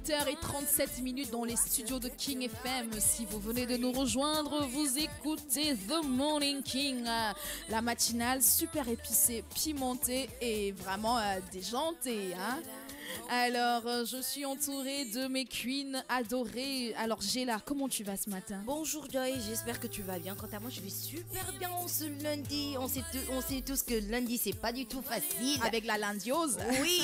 8h37 dans les studios de King FM. Si vous venez de nous rejoindre, vous écoutez The Morning King, la matinale super épicée, pimentée et vraiment déjantée. Hein. Alors, je suis entourée de mes queens adorées. Alors, Géla, comment tu vas ce matin? Bonjour Joy, j'espère que tu vas bien. Quant à moi, je vais super bien ce lundi. On sait tous que lundi, c'est pas du tout facile. Avec la lundiose. Oui,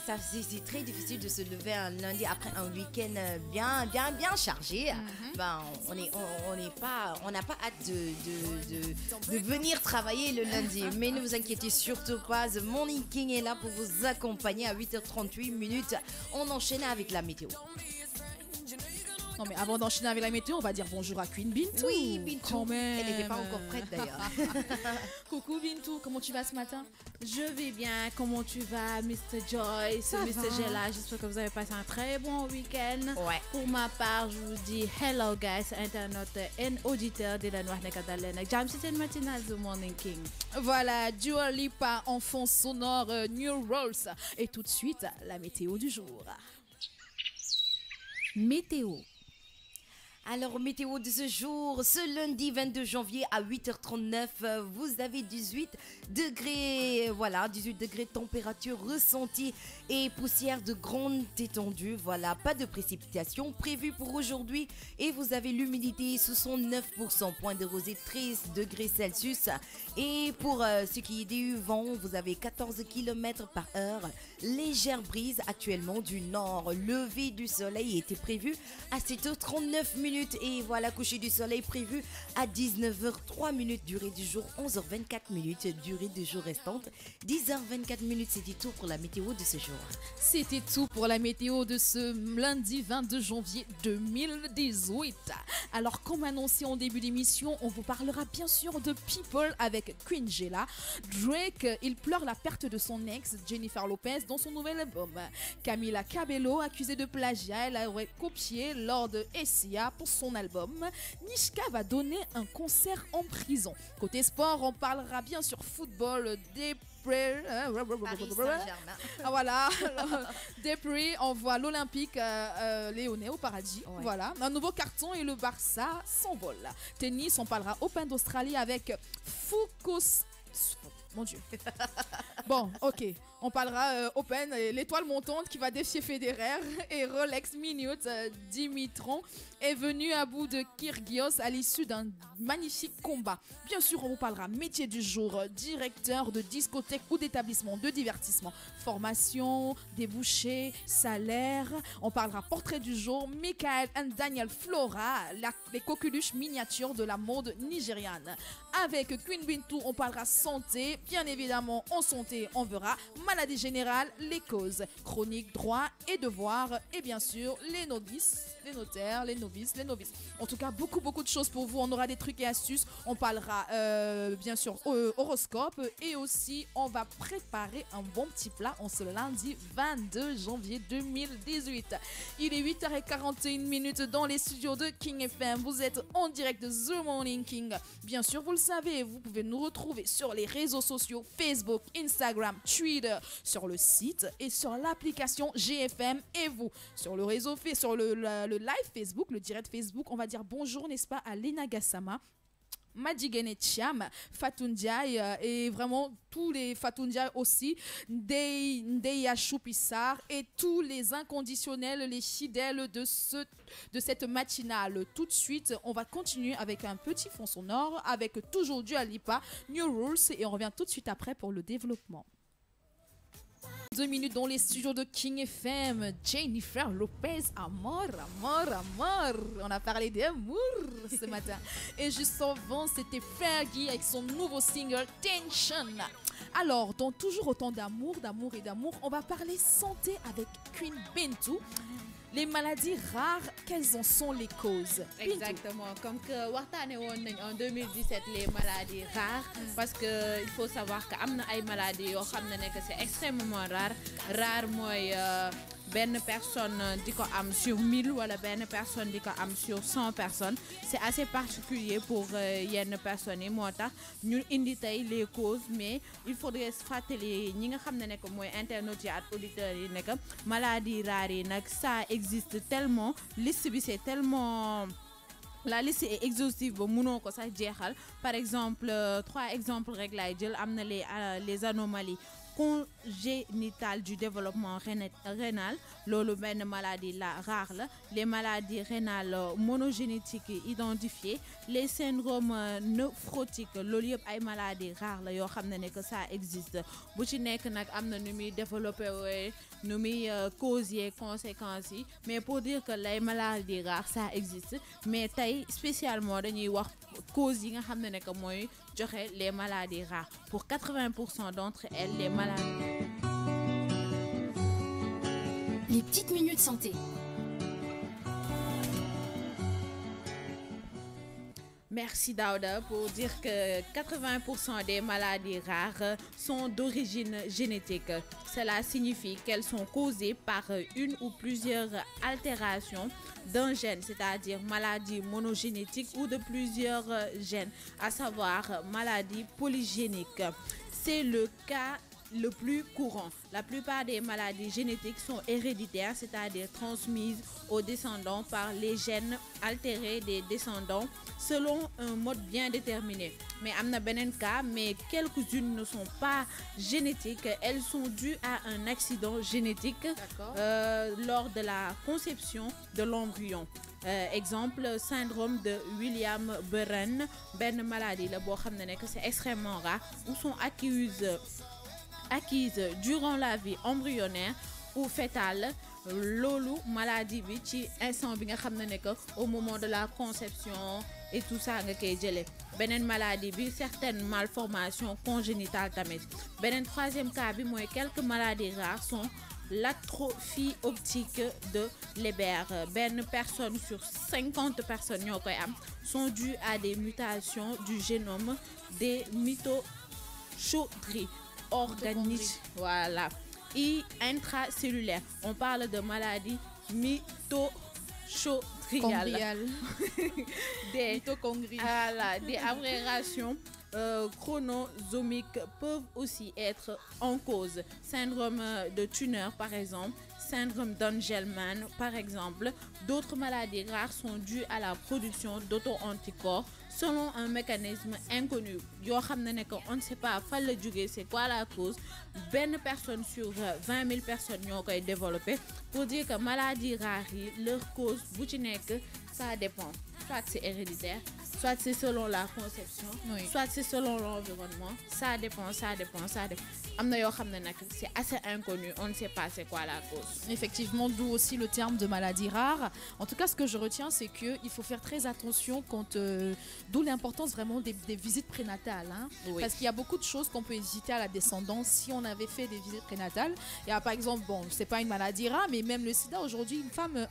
c'est très difficile de se lever un lundi après un week-end bien chargé. Ben, on n'a pas hâte de venir travailler le lundi. Mais ne vous inquiétez surtout pas, The Morning King est là pour vous accompagner à 8h38. On enchaîne avec la météo. Non mais avant d'enchaîner avec la météo, on va dire bonjour à Queen Bintou. Oui, Bintou. Quand même. Elle n'était pas encore prête d'ailleurs. Coucou Bintou, comment tu vas ce matin? Je vais bien, comment tu vas Mr. Joyce, Mr. Gela? J'espère que vous avez passé un très bon week-end. Ouais. Pour ma part, je vous dis hello guys, internautes et auditeurs de la Noire Nekadalena. Jam, c'est une matinale The Morning King. Voilà, Dua Lipa en fond sonore New Rolls. Et tout de suite, la météo du jour. Météo. Alors, météo de ce jour, ce lundi 22 janvier à 8h39, vous avez 18 degrés, voilà, 18 degrés de température ressentie et poussière de grande étendue, voilà, pas de précipitations prévues pour aujourd'hui et vous avez l'humidité 69%, point de rosée 13 degrés Celsius et pour ce qui est du vent, vous avez 14 km par heure, légère brise actuellement du nord, lever du soleil était prévu à 7h39 minutes. Et voilà, coucher du soleil prévu à 19h03 minutes, durée du jour 11h24 minutes, durée du jour restante 10h24 minutes. C'était tout pour la météo de ce jour. C'était tout pour la météo de ce lundi 22 janvier 2018. Alors, comme annoncé en début d'émission, on vous parlera bien sûr de People avec Queen Géla. Drake, il pleure la perte de son ex Jennifer Lopez dans son nouvel album. Camila Cabello, accusée de plagiat, elle aurait copié lors de SIA pour son album. Nishka va donner un concert en prison. Côté sport, on parlera bien sûr football, Paris Saint-Germain. Voilà, Desprez envoie l'Olympique Lyonnais au paradis. Ouais. Voilà, un nouveau carton et le Barça s'envole. Tennis, on parlera Open d'Australie avec Foucault. Mon Dieu. Bon, ok. On parlera Open, l'étoile montante qui va défier Federer et Rolex Minute. Dimitron est venu à bout de Kyrgios à l'issue d'un magnifique combat. Bien sûr, on vous parlera métier du jour, directeur de discothèque ou d'établissement de divertissement, formation, débouchés, salaire. On parlera portrait du jour, Michael and Daniel Flora, les coqueluches miniatures de la mode nigériane. Avec Queen Bintou, on parlera santé. Bien évidemment, en santé, on verra maladie générale, les causes, chronique, droit et devoirs, et bien sûr, les novices, les notaires, les novices. En tout cas, beaucoup de choses pour vous. On aura des trucs et astuces. On parlera, bien sûr, horoscope, et aussi, on va préparer un bon petit plat en ce lundi 22 janvier 2018. Il est 8h41 dans les studios de King FM. Vous êtes en direct de The Morning King. Bien sûr, vous le savez, vous pouvez nous retrouver sur les réseaux sociaux, Facebook, Instagram, Twitter, sur le site et sur l'application GFM. Et vous, sur le réseau, sur le live Facebook, le direct Facebook, on va dire bonjour, n'est-ce pas, à Lena Gassama, Madigene Chiam, Fatundiaï et vraiment tous les Fatundiaï aussi, Ndeya Choupissar et tous les inconditionnels, les fidèles de cette matinale. Tout de suite, on va continuer avec un petit fond sonore avec toujours Dua Lipa, New Rules, et on revient tout de suite après pour le développement. 2 minutes dans les studios de King FM. Jennifer Lopez, amor. On a parlé d'amour ce matin. Et juste avant, c'était Fergie avec son nouveau single Tension. Alors, dans toujours autant d'amour, on va parler santé avec Queen Bintou. Les maladies rares, quelles en sont les causes? Exactement, comme que en 2017 les maladies rares, parce que il faut savoir que amna ay maladies yo xamné que c'est extrêmement rare moi benn personne di ko am sur 1000 wala benn personne di ko am sur 100 personnes c'est assez particulier pour yenn personnes yi moo tax ñu indi tey les causes mais il faudrait fàttali ñi nga xam ne nekk mooy internautes yi ak auditeurs yi nekk maladies rares yi nag ça existe tellement liste bi c'est tellement la liste est exhaustive ba mënoo ko sax jeexal par exemple 3 exemples rek laay jël am na les anomalies congénitales du développement rénal loolu benn maladie rare la les maladies rénales monogénétiques identifiées les syndromes néphrotiques loolu yëpp ay maladies rares la yoo xam ne que ça existe bu ci nekk nag am na nu muy développé wee nu muy causes conséquences yi mais pour dire que les maladies rares ça existe mais tey spécialement dañuy wax causes yi nga xam ne que mooy joxe les maladies rares pour 80% d'entre elles les maladies. Les petites minutes santé. Merci Daouda pour dire que 80% des maladies rares sont d'origine génétique. Cela signifie qu'elles sont causées par une ou plusieurs altérations d'un gène, c'est-à-dire maladie monogénétique ou de plusieurs gènes, à savoir maladie polygénique. C'est le cas le plus courant. La plupart des maladies génétiques sont héréditaires, c'est-à-dire transmises aux descendants par les gènes altérés des descendants selon un mode bien déterminé. Mais am na beneen cas, mais quelques-unes ne sont pas génétiques, elles sont dues à un accident génétique lors de la conception de l'embryon. Exemple, syndrome de Williams-Burren, benn maladie la boo xam ne que c'est extrêmement rare où sont acquises durant la vie embryonnaire ou fétale loolu maladie bi ci instant bi nga xam ne que au moment de la conception et tout ça nga koy jëlee beneen maladie bi certaines malformations congénitales tamit beneen troisième cas bi mooy quelques maladies rares sont l'atrophie optique de Leber benn personne sur 50 personnes ñoo koy am sont dues à des mutations du génome des mitochondries organique, voilà, et intracellulaire. On parle de maladie mitochondriale. Des aberrations chromosomiques peuvent aussi être en cause. Syndrome de Turner, par exemple, syndrome d'Angelman, par exemple. D'autres maladies rares sont dues à la production d'auto-anticorps selon un mécanisme inconnu. Yoo xam ne que on ne sait pas fan la jógee c'est quoi la cause. Benn personne sur 20 000 personnes ñoo koy développé pour dire que maladie rare yi leur cause bu ci nekk ça dépend. Soit c'est héréditaire, soit c'est selon la conception, soit c'est selon l'environnement. Ça dépend. Am na yoo xam ne nag c'est assez inconnu, on ne sait pas c'est quoi la cause. Effectivement, d'où aussi le terme de maladie rare. En tout cas, ce que je retiens, c'est qu'il faut faire très attention d'où l'importance vraiment des visites prénatales. Hein? Oui. Parce qu'il y a beaucoup de choses qu'on peut hésiter à la descendance si on avait fait des visites prénatales. Il y a par exemple, bon, c'est pas une maladie rare, mais même le sida, aujourd'hui, une femme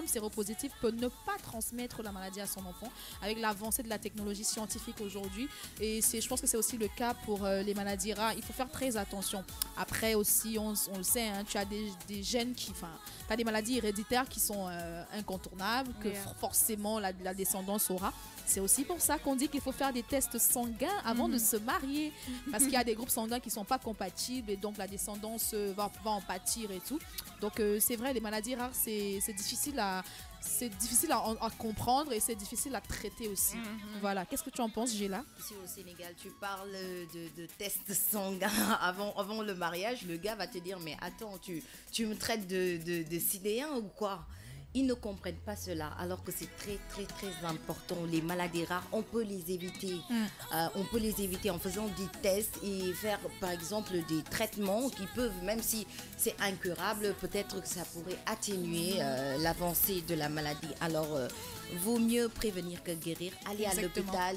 séropositive peut ne pas transmettre la maladie à son enfant avec l'avancée de la technologie scientifique aujourd'hui. Et je pense que c'est aussi le cas pour les maladies rares. Il faut faire très attention. Après aussi, on le sait, hein, tu as des gènes tu as des maladies héréditaires qui sont incontournables, que forcément la descendance aura. C'est aussi pour ça qu'on dit qu'il faut faire des tests sanguins avant de se marier. Parce qu'il y a des groupes sanguins qui ne sont pas compatibles et donc la descendance va en pâtir et tout. Donc c'est vrai, les maladies rares, c'est difficile à comprendre et c'est difficile à traiter aussi. Voilà. Qu'est-ce que tu en penses, Géla? Ici au Sénégal, tu parles de tests sanguins avant le mariage. Le gars va te dire, mais attends, tu me traites de sidéen ou quoi? Ils ne comprennent pas cela, alors que c'est très, très, très important. Les maladies rares, on peut les éviter. On peut les éviter en faisant des tests et faire, par exemple, des traitements qui peuvent, même si c'est incurable, peut-être que ça pourrait atténuer l'avancée de la maladie. Alors, vaut mieux prévenir que guérir. Allez à l'hôpital,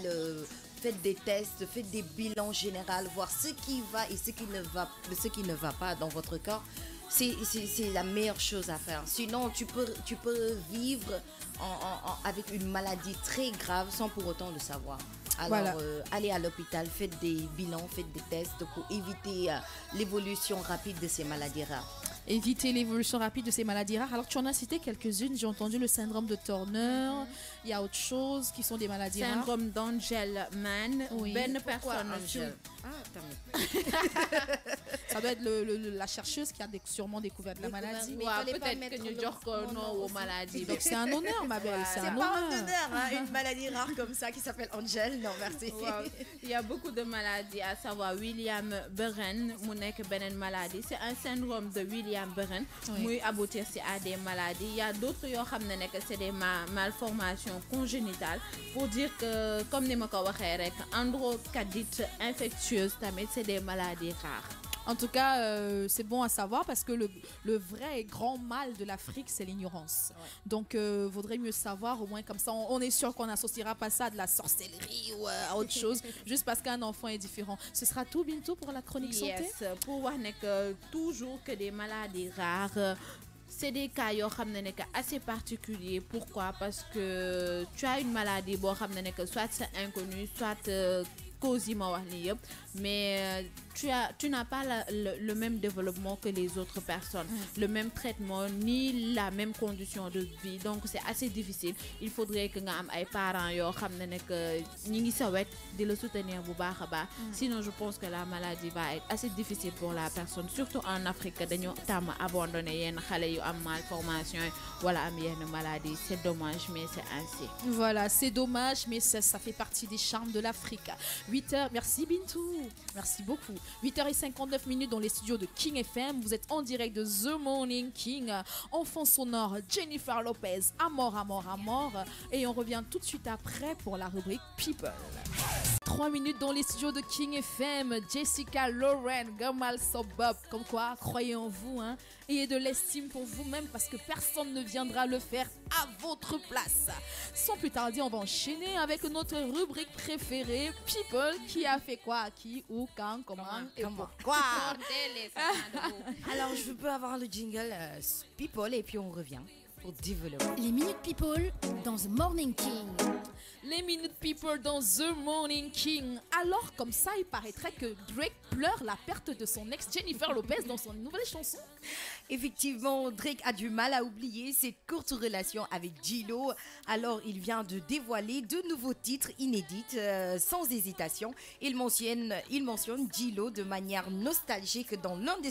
faites des tests, faites des bilans généraux, voir ce qui va et ce qui ne va pas dans votre corps. C'est la meilleure chose à faire. Sinon, tu peux vivre avec une maladie très grave sans pour autant le savoir. Alors, voilà. Allez à l'hôpital, faites des bilans, faites des tests pour éviter l'évolution rapide de ces maladies rares. éviter l'évolution rapide de ces maladies rares. Alors tu en as cité quelques-unes, j'ai entendu le syndrome de Turner, il y a autre chose qui sont des maladies rares. Syndrome d'Angelman. Oui. Ben Pourquoi personne sur... Angel? Ah, Ça doit être la chercheuse qui a sûrement découvert la maladie. Mais il Ouais, fallait pas peut-être mettre que nous le disons que nom non aux aussi. maladies. Donc c'est un honneur, ma belle, c'est C'est un pas un honneur. honneur, hein, une maladie rare comme ça qui s'appelle Angel. Non, merci. Waaw, il y a beaucoup de maladies, à savoir William Burren, mu nekk beneen maladie. C'est un syndrome de William Burren. Oui. Muy aboutir à des maladies. Il y a d'autres yoo xam ne nekk c'est des malformations congénitales. Pour dire que, comme ni ma ko waxee rek, androcardite infectieuse tamit c'est des maladies rares. En tout cas, c'est bon à savoir parce que le vrai et grand mal de l'Afrique, c'est l'ignorance. Ouais. Donc, vaudrait mieux savoir, au moins comme ça, on est sûr qu'on n'associera pas ça à de la sorcellerie ou à autre chose, juste parce qu'un enfant est différent. Ce sera tout, Bintou, pour la chronique santé? Yes, pour wax ne que toujours que des maladies rares. C'est des cas yoo xam ne nekk assez particuliers. Pourquoi? Parce que tu as une maladie boo xam ne nekk soit c'est inconnu, soit cause yi ma wax nii yëpp, mais tu n'as pas le même développement que les autres personnes, le même traitement ni la même condition de vie, donc c'est assez difficile. Il faudrait que nga am ay parents yoo xam ne nekk ñi ngi sa wet di la soutenir bu baax a baax, sinon je pense que la maladie va être assez difficile pour la personne, surtout en Afrique dañoo tàmm abandonné yenn xale yu am malformation wala am yenn maladie. C'est dommage mais c'est ainsi. Voilà, c'est dommage, mais ça fait partie des charmes de l'Afrique. 8h, merci Bintou, merci beaucoup. 8h59 dans les studios de King FM. Vous êtes en direct de The Morning King. Enfant sonore, Jennifer Lopez, Amor, Amor, Amor. Et on revient tout de suite après pour la rubrique People. 3 minutes dans les studios de King FM. Jessica Lauren, Gamal Sobop. Comme quoi, croyez en vous, hein. Ayez de l'estime pour vous-même parce que personne ne viendra le faire à votre place. Sans plus tarder, on va enchaîner avec notre rubrique préférée, People. Qui a fait quoi à qui, où, quand, comment et pourquoi. Alors, je peux avoir le jingle People et puis on revient pour développer. Les Minutes People dans The Morning King. Les Minutes People dans The Morning King. Alors, comme ça, il paraîtrait que Drake pleure la perte de son ex Jennifer Lopez dans son nouvelle chanson. Effectivement, Drake a du mal à oublier cette courte relation avec J-Lo. Alors, il vient de dévoiler deux nouveaux titres inédits sans hésitation. Il mentionne J-Lo de manière nostalgique dans l'un de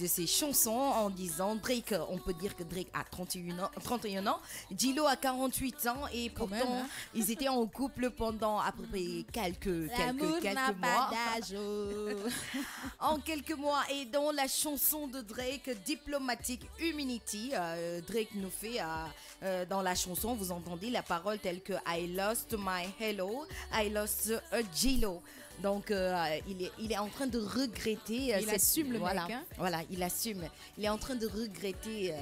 ses chansons en disant Drake, on peut dire que Drake a 31 ans, J-Lo a 48 ans et pourtant même, hein. ils étaient en couple pendant à peu près quelques n'a mois. pas d'âge. En quelques mois et dans la chanson de Drake, Diplomatic Immunity, Drake nous fait dans la chanson, vous entendez la parole telle que I lost my hello, I lost a J-Lo. Donc il est en train de regretter. Il assume le mec, hein. Voilà, il assume. Il est en train de regretter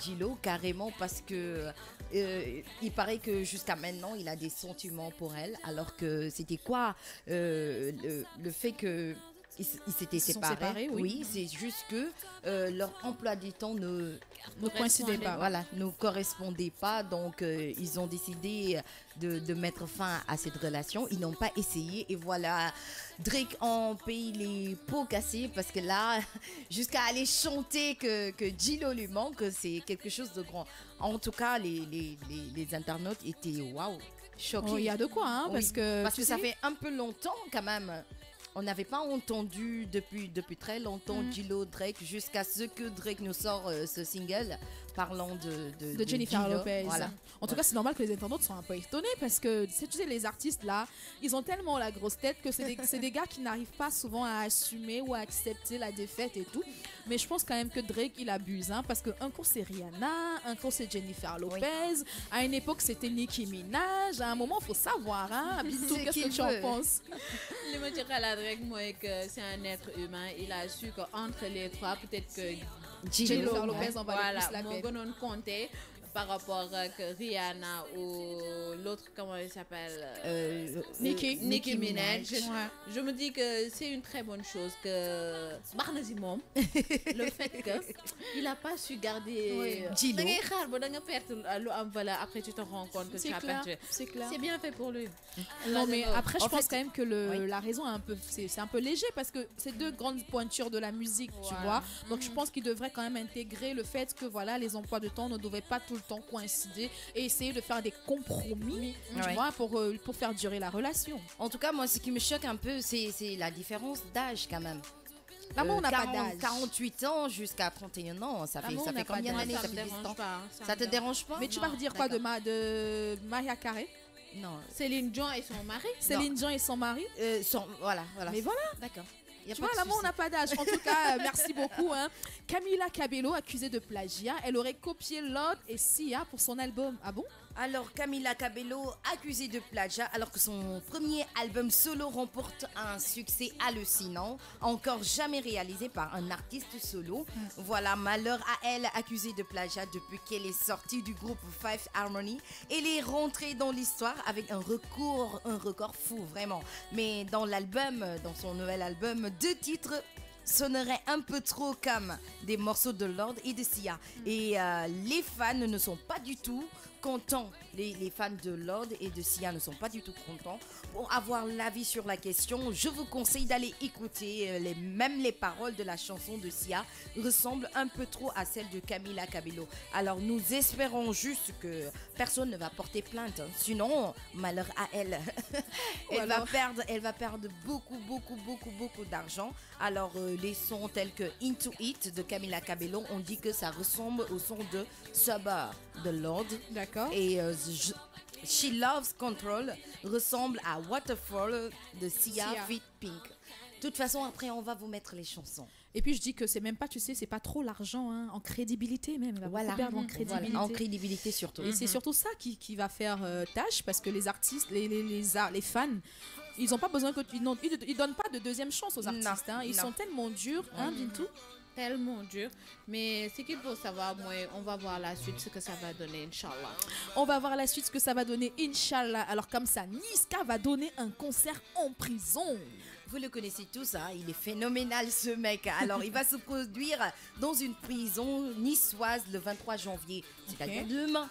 J-Lo carrément parce que il paraît que jusqu'à maintenant il a des sentiments pour elle, alors que c'était quoi le fait que ils s'étaient séparés. Oui, c'est juste que leur emploi du temps ne coïncidait pas. Voilà, ne correspondait pas. Donc, ils ont décidé de mettre fin à cette relation. Ils n'ont pas essayé. Et voilà, Drake en paye les pots cassés parce que là, jusqu'à aller chanter que J-Lo lui manque, c'est quelque chose de grand. En tout cas, les internautes étaient waouh, choqués. Oh, il y a de quoi, hein, Oui, parce que ça sais, fait un peu longtemps quand même. On n'avait pas entendu depuis très longtemps J-Lo, Drake, jusqu'à ce que Drake nous sort ce single parlant de Jennifer J-Lo. Lopez. Voilà. En tout cas, c'est normal que les internautes soient un peu étonnés parce que tu sais, les artistes là, ils ont tellement la grosse tête que c'est des gars qui n'arrivent pas souvent à assumer ou à accepter la défaite et tout. Mais je pense quand même que Drake il abuse, hein, parce qu'un coup c'est Rihanna, un coup c'est Jennifer Lopez, à une époque c'était Nicki Minaj. À un moment, il faut savoir, hein, Bintou, qu'est-ce que tu en penses? Li ma ci xalaat rek mooy que c'est un être humain. Il a su qu'entre les trois, peut-être que Jennifer J-Lo, Lopez en valait voilà plus la moo peine. gënoon compter. par rapport à Rihanna ou l'autre, comment elle s'appelle Nicki Minaj. Ouais. Je me dis que c'est une très bonne chose que Barnazy Mom, le fait qu'il n'a pas su garder. Gilo. Da ngay xaar ba da nga perte lu am valeur, après tu te rends compte que C'est tu as clair, perdu. c'est clair. C'est bien fait pour lui. Non mais après je En pense fait, quand même que oui. la raison est un peu c'est un peu léger parce que c'est deux grandes pointures de la musique, tu Voilà. vois. Donc je pense qu'il devrait quand même intégrer le fait que voilà les emplois de temps ne devaient pas tout le temps coïncider et essayer de faire des compromis, tu Ouais. vois, pour faire durer la relation. En tout cas, moi, ce qui me choque un peu, c'est la différence d'âge quand même. Là-bas, on n'a pas 40 d'âge. 48 ans jusqu'à 31 ans, ça fait, Là-bas, on ça n'a fait pas combien d'âge. d'années? Ça Ça me fait 10 dérange ans. pas. Ça te dérange pas? Mais tu Non, vas dire quoi de Maria Carey? Non. Céline Dion et son mari. Céline Dion et son mari? Voilà. Mais voilà. D'accord. Y a Tu pas vois, de là-bas, on souci. n'a pas d'âge. En tout cas, merci beaucoup. Hein. Camila Cabello, accusée de plagiat. Elle aurait copié Lorde et Sia pour son album. Ah bon? Alors, Camila Cabello, accusée de plagiat, alors que son premier album solo remporte un succès hallucinant, encore jamais réalisé par un artiste solo. Voilà, malheur à elle, accusée de plagiat depuis qu'elle est sortie du groupe Five Harmony. Elle est rentrée dans l'histoire avec un record fou, vraiment. Mais dans l'album, dans son nouvel album, 2 titres sonnerait un peu trop comme des morceaux de Lorde et de Sia. Et les fans ne sont pas du tout contents. Les fans de Lorde et de Sia ne sont pas du tout contents. Pour avoir l'avis sur la question, je vous conseille d'aller écouter même les paroles de la chanson de Sia ressemblent un peu trop à celles de Camila Cabello. Alors nous espérons juste que personne ne va porter plainte. Sinon, malheur à elle. Elle va perdre beaucoup d'argent. Alors les sons tels que Into It de Camila Cabello, on dit que ça ressemble au son de Suburb de Lorde. D'accord. Et She Loves Control ressemble à Waterfall de Sia Sia. feat Pink. De toute façon, après, on va vous mettre les chansons. Et puis je dis que c'est même pas, tu sais, c'est pas trop l'argent, hein, en crédibilité même. Elle va beaucoup perdre en crédibilité. Voilà, en crédibilité surtout. Et c'est surtout ça qui va faire tâche parce que les artistes, les fans, ils n'ont pas besoin ils donnent pas de deuxième chance aux artistes. Non, Hein. Ils non. sont tellement durs, hein, Bintou. Tellement dur. Mais ce qu'il faut savoir, moi, on va voir la suite, ce que ça va donner, Inch'Allah. On va voir la suite ce que ça va donner, Inch'Allah. Alors comme ça, Niska va donner un concert en prison. Vous le connaissez tous, hein, il est phénoménal ce mec. Alors, il va se produire dans une prison niçoise le 23 janvier. C'est-à-dire demain.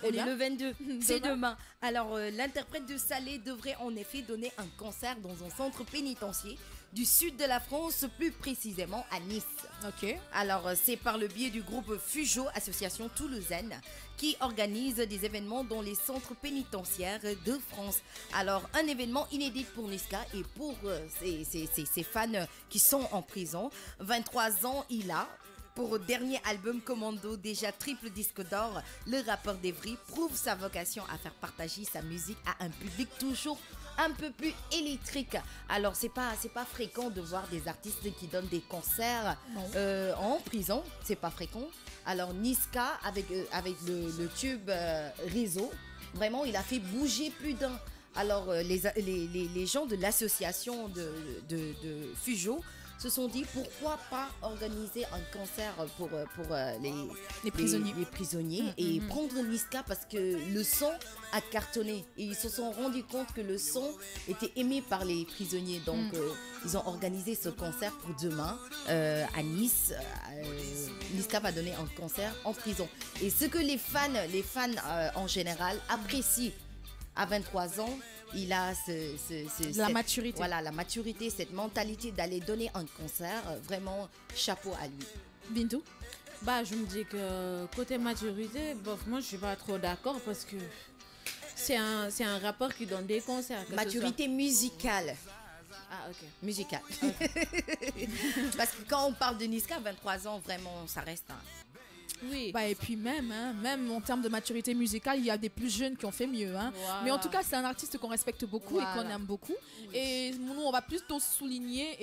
On bien. est le 22, c'est Demain. demain. Alors, l'interprète de Salé devrait en effet donner un concert dans un centre pénitentiaire du sud de la France, plus précisément à Nice. Ok. Alors, c'est par le biais du groupe Fujo, association toulousaine, qui organise des événements dans les centres pénitentiaires de France. Alors, un événement inédit pour Niska et pour ses fans qui sont en prison. 23 ans, il a. Pour dernier album Commando, déjà triple disque d'or, le rappeur d'Evry prouve sa vocation à faire partager sa musique à un public toujours un peu plus électrique. Alors c'est pas fréquent de voir des artistes qui donnent des concerts en prison, c'est pas fréquent. Alors Niska avec le tube Réseau, vraiment il a fait bouger plus d'un. Alors les gens de l'association de Fujo se sont dit pourquoi pas organiser un concert pour Les prisonniers. les prisonniers et prendre Niska parce que le son a cartonné et ils se sont rendus compte que le son était aimé par les prisonniers, donc ils ont organisé ce concert pour demain à Nice. Niska va donner un concert en prison et ce que les fans en général apprécient à 23 ans, il a La maturité. Voilà, la maturité, cette mentalité d'aller donner un concert. Vraiment, chapeau à lui. Bintou. Bah, je me dis que côté maturité, bof, moi je suis pas trop d'accord parce que c'est un rappeur qui donne des concerts. que ce Maturité musicale. soit- Ah, ok. Musicale. Parce que quand on parle de Niska, 23 ans, vraiment, ça reste un... Oui. Bah, et puis même en termes de maturité musicale, il y a des plus jeunes qui ont fait mieux. Hein. Voilà. Mais en tout cas, c'est un artiste qu'on respecte beaucoup et Voilà. qu'on aime beaucoup. Et nous, on va plutôt souligner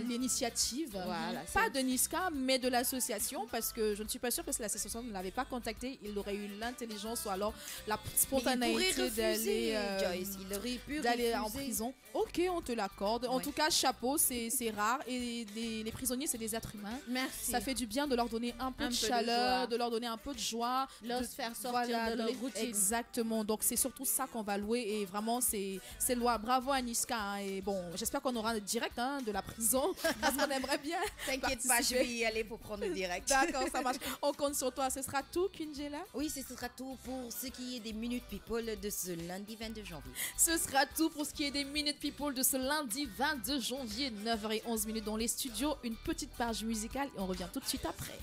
l'initiative. Voilà, Pas de Niska, mais de l'association, parce que je ne suis pas sûre que si l'association ne l'avait pas contacté, il aurait eu l'intelligence ou alors la spontanéité d'aller Joyce, il aurait pu d'aller en refuser. prison. Ok, on te l'accorde. En Ouais. tout cas, chapeau, c'est rare. Et les prisonniers, c'est des êtres humains. Merci. Ça fait du bien de leur donner donner un peu Un de peu de chaleur, joie. de leur donner un peu de joie, Leur de faire sortir voilà, de leur les- routine. Exactement. Donc c'est surtout ça qu'on va louer et vraiment c'est loi. Bravo à Niska. Hein. Et bon, j'espère qu'on aura le direct hein, de la prison parce qu'on aimerait bien. T'inquiète pas, je vais y aller pour prendre le direct. D'accord, ça marche. On compte sur toi. Ce sera tout, Kinjela. Oui, ce sera tout pour ce qui est des Minutes People de ce lundi 22 janvier. Ce sera tout pour ce qui est des Minute People de ce lundi 22 janvier, 9h11 dans les studios. Une petite page musicale et on revient tout de suite après.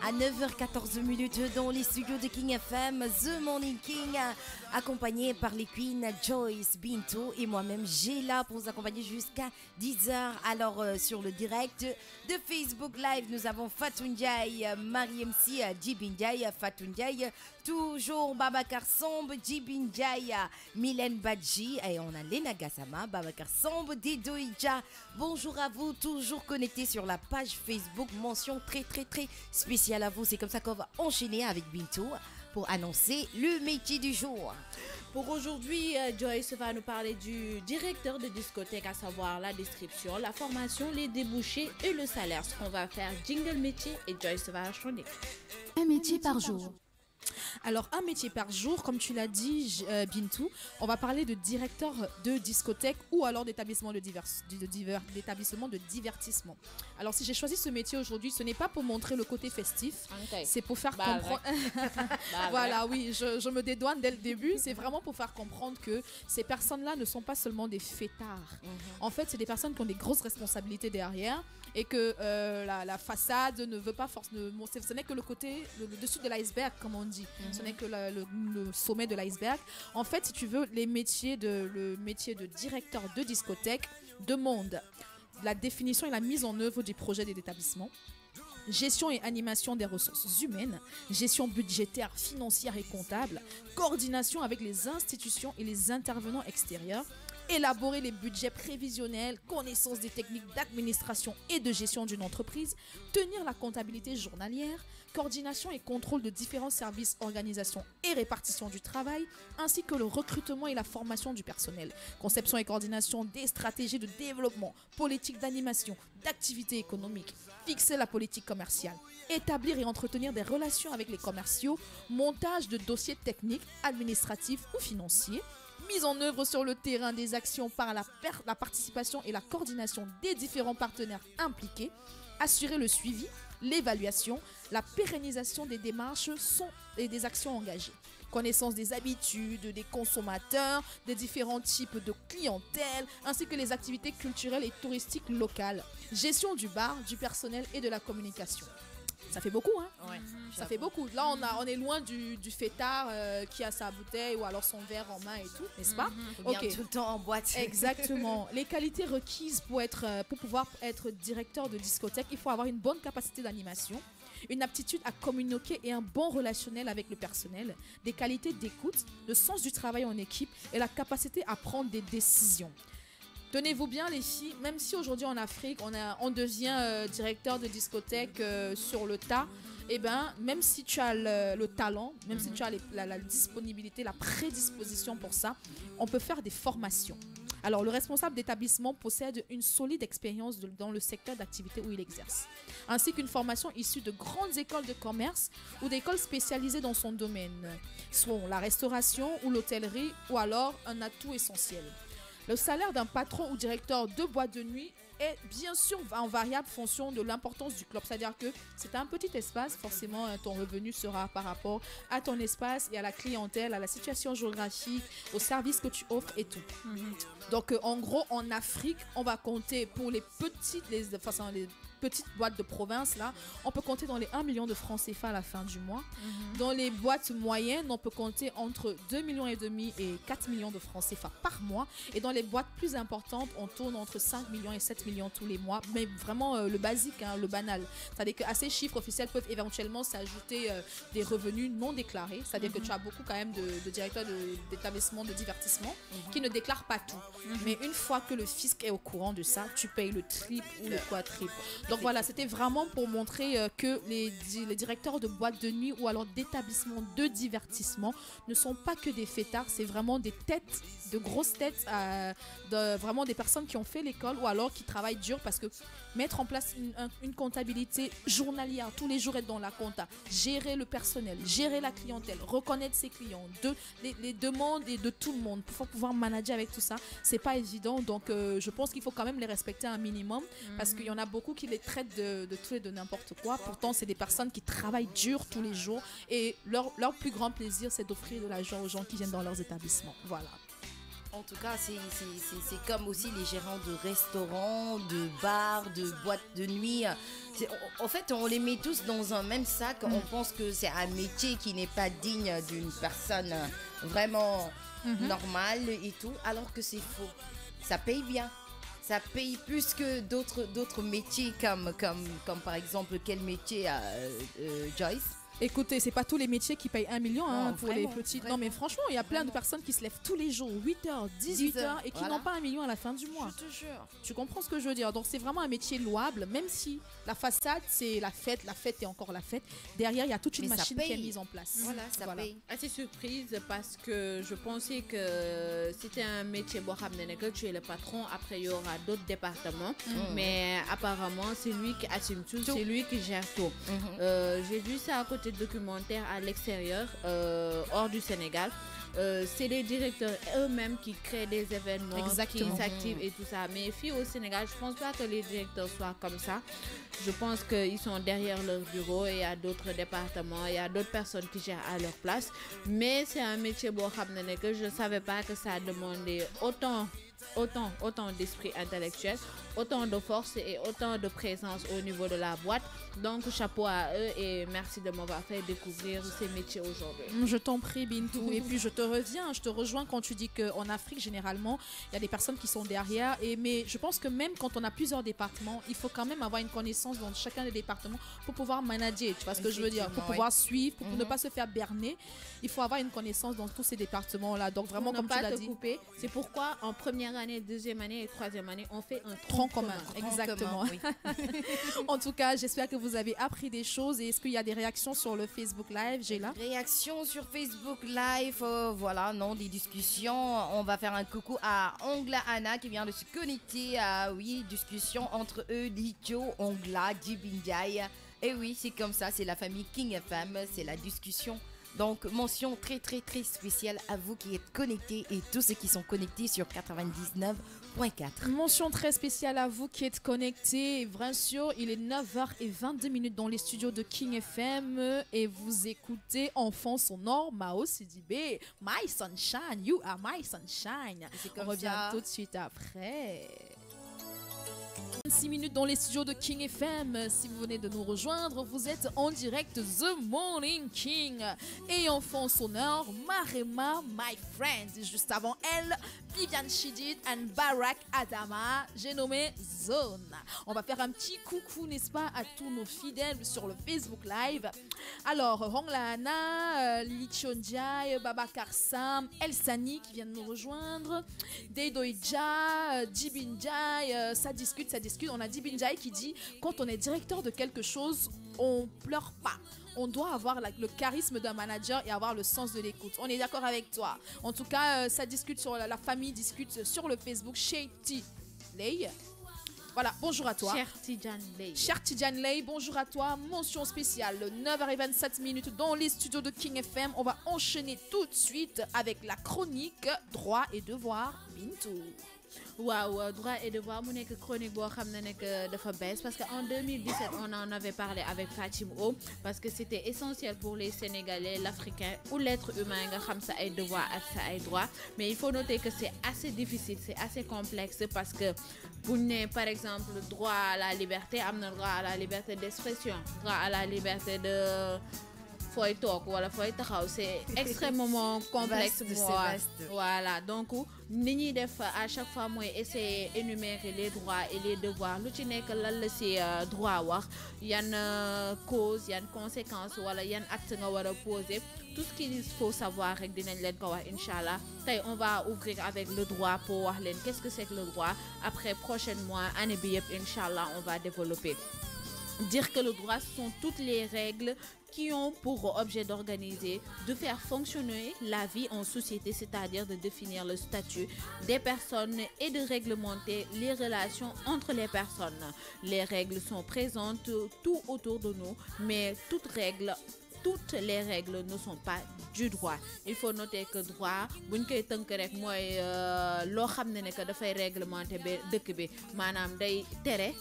À 9h14 dans les studios de King FM, The Morning King, accompagné par les queens Joyce, Bintou et moi-même Géla pour vous accompagner jusqu'à 10h. Alors sur le direct de Facebook Live, nous avons Fatou Ndiaye, Marie MC, Djibi Ndiaye, Fatou Ndiaye, toujours Babacar Somb, Djibi Ndiaye, Mylène Badji et on a Lena Gassama, Babacar Somb, Dido Ija. Bonjour à vous, toujours connectés sur la page Facebook, mention très spéciale à vous. C'est comme ça qu'on va enchaîner avec Bintou pour annoncer le métier du jour. Pour aujourd'hui, Joyce va nous parler du directeur de discothèque, à savoir la description, la formation, les débouchés et le salaire. Ce qu'on va faire, jingle métier et Joyce va enchaîner. Un métier par jour. Alors, un métier par jour, comme tu l'as dit, Bintou, on va parler de directeur de discothèque ou alors d'établissement d'établissement de divertissement. Alors, si j'ai choisi ce métier aujourd'hui, ce n'est pas pour montrer le côté festif, c'est pour faire comprendre... Voilà, oui, je me dédouane dès le début. C'est vraiment pour faire comprendre que ces personnes-là ne sont pas seulement des fêtards. En fait, c'est des personnes qui ont des grosses responsabilités derrière et que la façade ne veut pas forcément... Ce n'est que le côté, le dessus de l'iceberg, comme on dit. Ce n'est que le sommet de l'iceberg. En fait, si tu veux, le métier de directeur de discothèque demande la définition et la mise en œuvre du projet d'établissement, gestion et animation des ressources humaines, gestion budgétaire, financière et comptable, coordination avec les institutions et les intervenants extérieurs, élaborer les budgets prévisionnels, connaissance des techniques d'administration et de gestion d'une entreprise, tenir la comptabilité journalière, coordination et contrôle de différents services, organisation et répartition du travail, ainsi que le recrutement et la formation du personnel, conception et coordination des stratégies de développement, politique d'animation, d'activité économique, fixer la politique commerciale, établir et entretenir des relations avec les commerciaux, montage de dossiers techniques, administratifs ou financiers, mise en œuvre sur le terrain des actions par la participation et la coordination des différents partenaires impliqués, assurer le suivi, l'évaluation, la pérennisation des démarches et des actions engagées, connaissance des habitudes des consommateurs, des différents types de clientèle, ainsi que les activités culturelles et touristiques locales, gestion du bar, du personnel et de la communication. Ça fait beaucoup, hein? Ouais, Ça fait beaucoup. Là, on est loin du fêtard qui a sa bouteille ou alors son verre en main et tout, n'est-ce pas? Ou bien tout le temps en boîte. Exactement. Les qualités requises pour pouvoir être directeur de discothèque, il faut avoir une bonne capacité d'animation, une aptitude à communiquer et un bon relationnel avec le personnel, des qualités d'écoute, le sens du travail en équipe et la capacité à prendre des décisions. Tenez-vous bien les filles, même si aujourd'hui en Afrique on devient directeur de discothèque sur le tas, et ben même si tu as le talent, même si tu as la disponibilité, la prédisposition pour ça, on peut faire des formations. Alors le responsable d'établissement possède une solide expérience dans le secteur d'activité où il exerce, ainsi qu'une formation issue de grandes écoles de commerce ou d'écoles spécialisées dans son domaine, soit la restauration ou l'hôtellerie ou alors un atout essentiel. Le salaire d'un patron ou directeur de boîte de nuit est bien sûr en variable fonction de l'importance du club. C'est-à-dire que c'est un petit espace, forcément ton revenu sera par rapport à ton espace et à la clientèle, à la situation géographique, aux services que tu offres et tout. Donc en gros, en Afrique, on va compter pour les petites boîtes de province, là, on peut compter dans les 1 million de francs CFA à la fin du mois. Dans les boîtes moyennes, on peut compter entre 2,5 millions et 4 millions de francs CFA par mois. Et dans les boîtes plus importantes, on tourne entre 5 millions et 7 millions tous les mois. Mais vraiment le basique, hein, le banal. C'est-à-dire qu'à ces chiffres officiels peuvent éventuellement s'ajouter des revenus non déclarés. C'est-à-dire que tu as beaucoup quand même de directeurs d'établissements de divertissement qui ne déclarent pas tout. Mais une fois que le fisc est au courant de ça, tu payes le triple ou le quadruple. Donc voilà, c'était vraiment pour montrer que les directeurs de boîtes de nuit ou alors d'établissements de divertissement ne sont pas que des fêtards, c'est vraiment des têtes, de grosses têtes, vraiment des personnes qui ont fait l'école ou alors qui travaillent dur parce que mettre en place une comptabilité journalière, tous les jours être dans la compta, gérer le personnel, gérer la clientèle, reconnaître ses clients, les demandes et de tout le monde pour pouvoir manager avec tout ça, c'est pas évident. Donc je pense qu'il faut quand même les respecter un minimum parce qu'il y en a beaucoup qui les traitent de tout et de n'importe quoi. Pourtant, c'est des personnes qui travaillent dur tous les jours et leur plus grand plaisir, c'est d'offrir de la joie aux gens qui viennent dans leurs établissements. Voilà. En tout cas, c'est comme aussi les gérants de restaurants, de bars, de boîtes de nuit. En fait, on les met tous dans un même sac. On pense que c'est un métier qui n'est pas digne d'une personne vraiment normale et tout, alors que c'est faux. Ça paye bien. Ça paye plus que d'autres métiers comme par exemple, quel métier Joyce? Écoutez, c'est pas tous les métiers qui payent 1 million Non, pour vraiment, les petits. vraiment. Non, mais franchement, il y a plein de personnes qui se lèvent tous les jours, 8h, 18h, et qui voilà. n'ont pas 1 million à la fin du mois. Je te jure. Tu comprends ce que je veux dire? Donc, c'est vraiment un métier louable, même si la façade, c'est la fête et encore la fête. Derrière, il y a toute une Mais ça machine qui est paye. mise en place. Voilà, ça paye. Assez surprise parce que je pensais que c'était un métier que tu es le patron, après il y aura d'autres départements, mais apparemment c'est lui qui assume tout, c'est lui qui gère tout. J'ai vu ça à côté de documentaires à l'extérieur, hors du Sénégal. C'est les directeurs eux-mêmes qui créent des événements, Exactement. qui s'activent et tout ça. Mais ici au Sénégal, je pense pas que les directeurs soient comme ça. Je pense qu'ils sont derrière leur bureau et il y a d'autres départements, il y a d'autres personnes qui gèrent à leur place. Mais c'est un métier que je ne savais pas que ça demandait autant d'esprit intellectuel, autant de force et autant de présence au niveau de la boîte. Donc chapeau à eux et merci de m'avoir fait découvrir ces métiers aujourd'hui. Je t'en prie, Bintou. Et puis je te rejoins quand tu dis qu'en Afrique, généralement, il y a des personnes qui sont derrière. Mais je pense que même quand on a plusieurs départements, il faut quand même avoir une connaissance dans chacun des départements pour pouvoir manager. Tu vois ce que je veux dire? Pour pouvoir suivre, pour ne pas se faire berner. Il faut avoir une connaissance dans tous ces départements-là. Donc vraiment, comme tu l'as dit. Couper, c'est pourquoi en première année, deuxième année et troisième année, on fait un tronc commun. Exactement. Oui. En tout cas, j'espère que vous avez appris des choses. Et est-ce qu'il y a des réactions sur le Facebook Live, Géla? Réaction sur Facebook Live, voilà, non, des discussions. On va faire un coucou à Ongla Anna qui vient de se connecter. Oui, discussion entre eux, Lijo, Ongla, Dibinjai. Et oui, c'est comme ça, c'est la famille King FM, c'est la discussion. Donc, mention très très très spéciale à vous qui êtes connectés et tous ceux qui sont connectés sur 99.4. Mention très spéciale à vous qui êtes connectés. Bien sûr, il est 9h22 dans les studios de King FM et vous écoutez Enfant Sonore, Mao Sidibé, My Sunshine, You Are My Sunshine. On revient tout de suite après. 6 minutes dans les studios de King FM. Si vous venez de nous rejoindre, vous êtes en direct The Morning King et Enfant Sonore, Marema, My Friend. Juste avant elle, Viviane Chidid and Barack Adama. J'ai nommé Zone. On va faire un petit coucou, n'est-ce pas, à tous nos fidèles sur le Facebook Live. Alors, Honglana, Lichonjai, Babacar Sam, El Sani qui viennent nous rejoindre, Deidoidja, Dibinjai, ça discute. On a Dibinjai qui dit quand on est directeur de quelque chose, on pleure pas. On doit avoir le charisme d'un manager et avoir le sens de l'écoute. On est d'accord avec toi. En tout cas, ça discute sur la famille, discute sur le Facebook chez Lay. Voilà, bonjour à toi. Cher Tidjan Lay, bonjour à toi. Mention spéciale, 9h27 dans les studios de King FM. On va enchaîner tout de suite avec la chronique Droit et Devoir Bintou. Wow, droit et devoir, mon chronique de baisse parce qu'en 2017 on en avait parlé avec Fatim O parce que c'était essentiel pour les Sénégalais, l'Africain ou l'être humain de ça et devoir et droit. Mais il faut noter que c'est assez difficile, c'est assez complexe parce que vous n'avez par exemple droit à la liberté, droit à la liberté d'expression, droit à la liberté de foy talk wala foy taxaw, c'est extrêmement complexe. Voilà, donc ni def à chaque fois moi essayer énumérer les droits et les devoirs lu ci nek lan la ci droit wax yan cause yan conséquences wala yan acte nga wara poser, tout ce qu'il faut savoir rek dinañ leen ko wax inchallah. Tay on va ouvrir avec le droit pour wax leen qu'est-ce que c'est que le droit. Après prochainement année bi yep inchallah on va développer. Dire que le droit, ce sont toutes les règles qui ont pour objet d'organiser, de faire fonctionner la vie en société, c'est-à-dire de définir le statut des personnes et de réglementer les relations entre les personnes. Les règles sont présentes tout autour de nous, mais toutes les règles ne sont pas du droit. Il faut noter que droit buñ koy tënk rek mooy loo xam ne que dafay réglementer ba dëkk bi maanaam day tere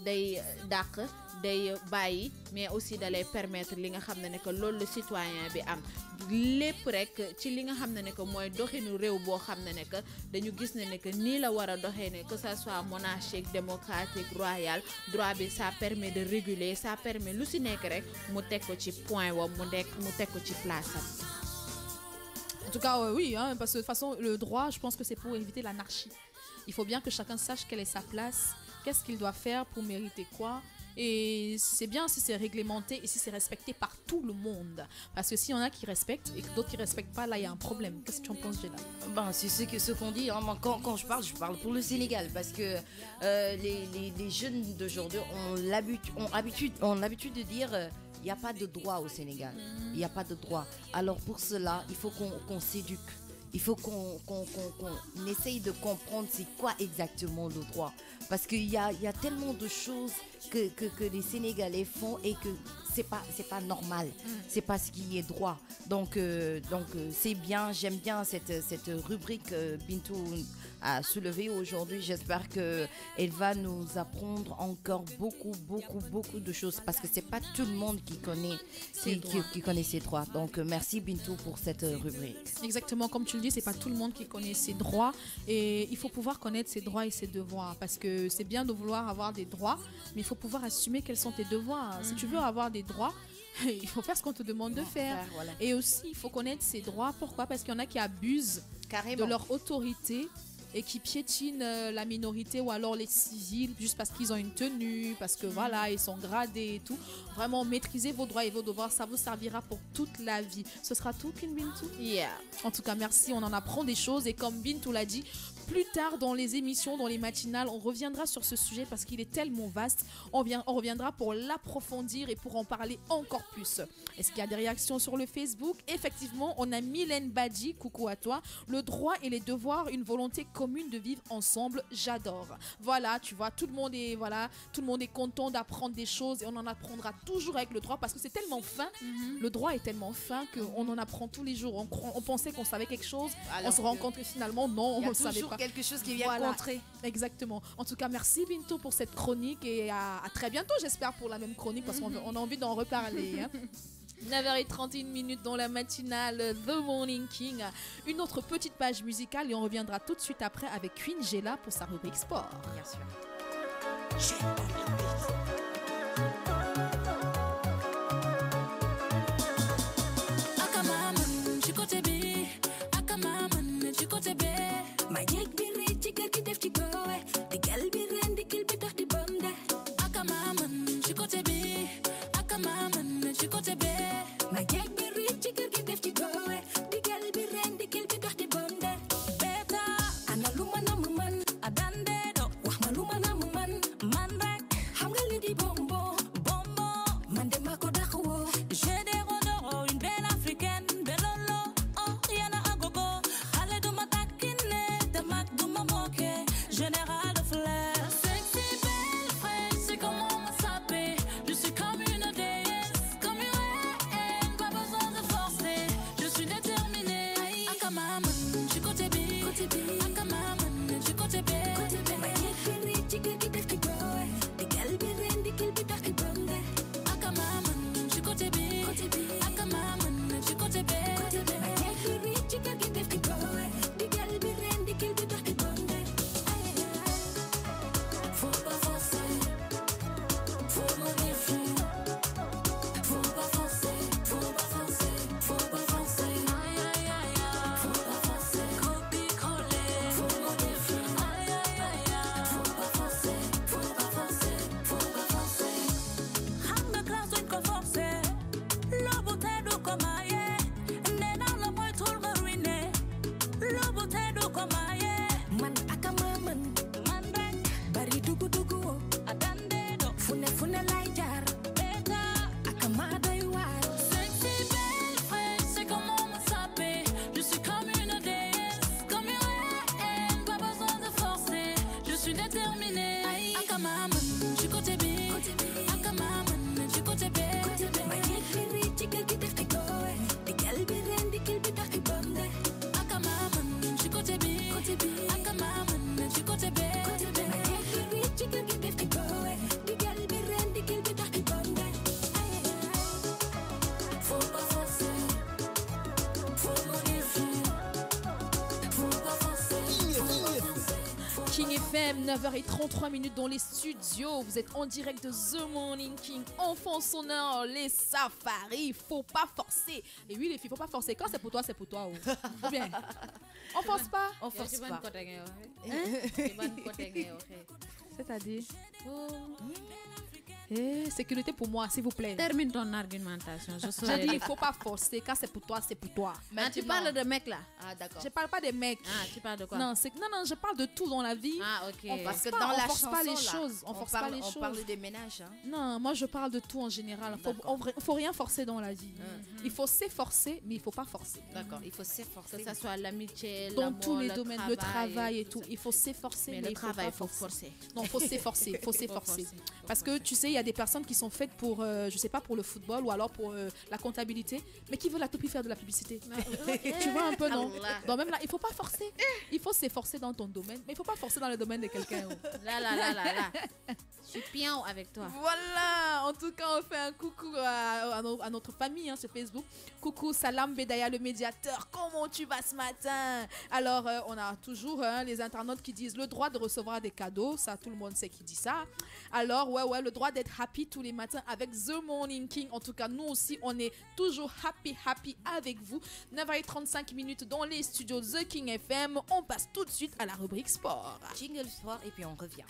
day dàq day bàyyi mais aussi da lay permettre li nga xam ne que loolu le citoyen bi am lépp rek ci li nga xam ne que mooy doxinu réew boo xam ne que dañu gis ne que nii la war a doxee ne que ça soit monarchique démocratique royal droit bi ça permet de réguler ça permet lu si nekk rek mu teg ko ci point wam mu teg ko ci place am. En tout cas, oui, hein, parce que de toute façon, le droit, je pense que c'est pour éviter l'anarchie. Il faut bien que chacun sache quelle est sa place, qu'est-ce qu'il doit faire pour mériter quoi. Et c'est bien si c'est réglementé et si c'est respecté par tout le monde. Parce que s'il y en a qui respectent et que d'autres qui ne respectent pas, là, il y a un problème. Qu'est-ce que tu en penses, Géla? Ben, c'est ce qu'on dit. Hein. Quand je parle pour le Sénégal. Parce que les jeunes d'aujourd'hui ont l'habitude de dire... il n'y a pas de droit au Sénégal. Il n'y a pas de droit. Alors pour cela, il faut qu'on s'éduque. Il faut qu'on essaye de comprendre c'est quoi exactement le droit. Parce qu'il y a tellement de choses que les Sénégalais font et que c'est pas normal. C'est pas ce qui est droit. Donc c'est bien, j'aime bien cette rubrique Bintou a soulevée aujourd'hui. J'espère qu'elle va nous apprendre encore beaucoup de choses parce que c'est pas tout le monde qui connaît ses droits. Donc merci Bintou pour cette rubrique. Exactement, comme tu le dis, c'est pas tout le monde qui connaît ses droits et il faut pouvoir connaître ses droits et ses devoirs parce que c'est bien de vouloir avoir des droits, mais il faut pouvoir assumer quels sont tes devoirs. Si tu veux avoir des droits, il faut faire ce qu'on te demande de faire. Voilà. Et aussi, il faut connaître ses droits. Pourquoi? Parce qu'il y en a qui abusent de leur autorité et qui piétinent la minorité ou alors les civils juste parce qu'ils ont une tenue, parce que voilà, ils sont gradés et tout. Vraiment, maîtrisez vos droits et vos devoirs, ça vous servira pour toute la vie. Ce sera tout, Queen Bintou? Yeah. En tout cas, merci, on en apprend des choses et comme Bintou l'a dit, plus tard dans les émissions, dans les matinales, on reviendra sur ce sujet parce qu'il est tellement vaste. On reviendra pour l'approfondir et pour en parler encore plus. Est-ce qu'il y a des réactions sur le Facebook? Effectivement, on a Mylène Badi, coucou à toi. Le droit et les devoirs, une volonté commune de vivre ensemble, j'adore. Voilà, tu vois, tout le monde est content d'apprendre des choses et on en apprendra toujours avec le droit parce que c'est tellement fin. Le droit est tellement fin qu'on en apprend tous les jours. On pensait qu'on savait quelque chose, on se rend compte que finalement, non, on ne savait pas. Quelque chose qui vient contrer. Exactement. En tout cas, merci Bintou pour cette chronique et à très bientôt, j'espère, pour la même chronique parce qu'on a envie d'en reparler. 9h31 minutes dans la matinale The Morning King. Une autre petite page musicale et on reviendra tout de suite après avec Queen Géla pour sa rubrique sport. Bien sûr. Comme une déesse, comme une reine, pas besoin FM, 9h33 dans les studios. Vous êtes en direct de The Morning King, enfant sonore, les safaris. Faut pas forcer. Et oui, les filles, faut pas forcer. Quand c'est pour toi, c'est pour toi. Ou bien, on force pas. On force pas. C'est-à-dire sécurité pour moi, s'il vous plaît. Termine ton argumentation. J'ai dit, il faut pas forcer. Quand c'est pour toi, c'est pour toi. Tu parles de mecs là. Ah, d'accord. Je parle pas des mecs. Ah, tu parles de quoi? Non, je parle de tout dans la vie. Ah, ok. Parce que pas, dans on la force chanson, pas les là, choses. On force pas les choses. On parle des ménages. Hein. Non, moi je parle de tout en général. Faut rien forcer dans la vie. Il faut s'efforcer, mais il faut pas forcer. D'accord, il faut s'efforcer. Que ça soit l'amitié, Dans l'amour, tous les domaines, le travail et tout. Il faut s'efforcer, Mais mais le il faut travail, pas il faut forcer. forcer. Non, faut s'efforcer, faut s'efforcer. Parce que tu sais, il y a des personnes qui sont faites pour, je sais pas, pour le football ou alors pour la comptabilité, mais qui veulent à tout prix faire de la publicité. Tu vois un peu, non? Donc même là, il faut pas forcer. Il faut s'efforcer dans ton domaine, mais il faut pas forcer dans le domaine de quelqu'un. Là. Je suis pion avec toi. Voilà, en tout cas, on fait un coucou à notre famille sur Facebook. Coucou Salam Bedaya, le médiateur. Comment tu vas ce matin? Alors, on a toujours les internautes qui disent le droit de recevoir des cadeaux. Ça, tout le monde sait qui dit ça. Alors, ouais, le droit d'être happy tous les matins avec The Morning King. En tout cas, nous aussi, on est toujours happy avec vous. 9h35 dans les studios The King FM. On passe tout de suite à la rubrique sport. Jingle sport et puis on revient.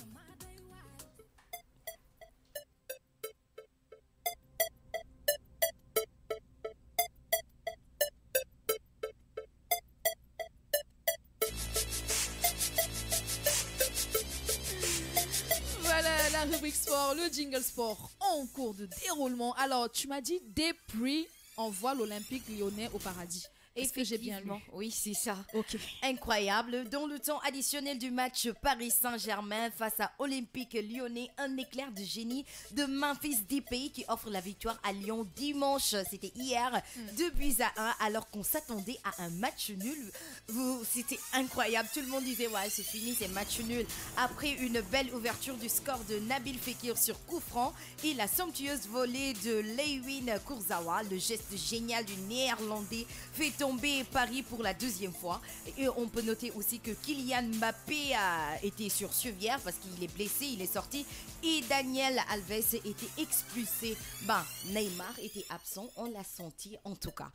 Voilà la rubrique sport, le jingle sport en cours de déroulement. Alors, tu m'as dit des prix envoie l'Olympique lyonnais au paradis. Est-ce que j'ai bien lu? Oui, c'est ça. Ok. Incroyable. Dans le temps additionnel du match Paris Saint-Germain face à Olympique Lyonnais, un éclair de génie de Memphis Depay qui offre la victoire à Lyon dimanche. C'était hier, 2-1, alors qu'on s'attendait à un match nul. C'était incroyable. Tout le monde disait, ouais, c'est fini, c'est match nul. Après une belle ouverture du score de Nabil Fekir sur coup franc et la somptueuse volée de Lewin Kurzawa, le geste génial du Néerlandais fait tomber Paris pour la deuxième fois. Et on peut noter aussi que Kylian Mbappé a été sur civière parce qu'il est blessé, il est sorti. Et Daniel Alves était expulsé. Neymar était absent, on l'a senti en tout cas.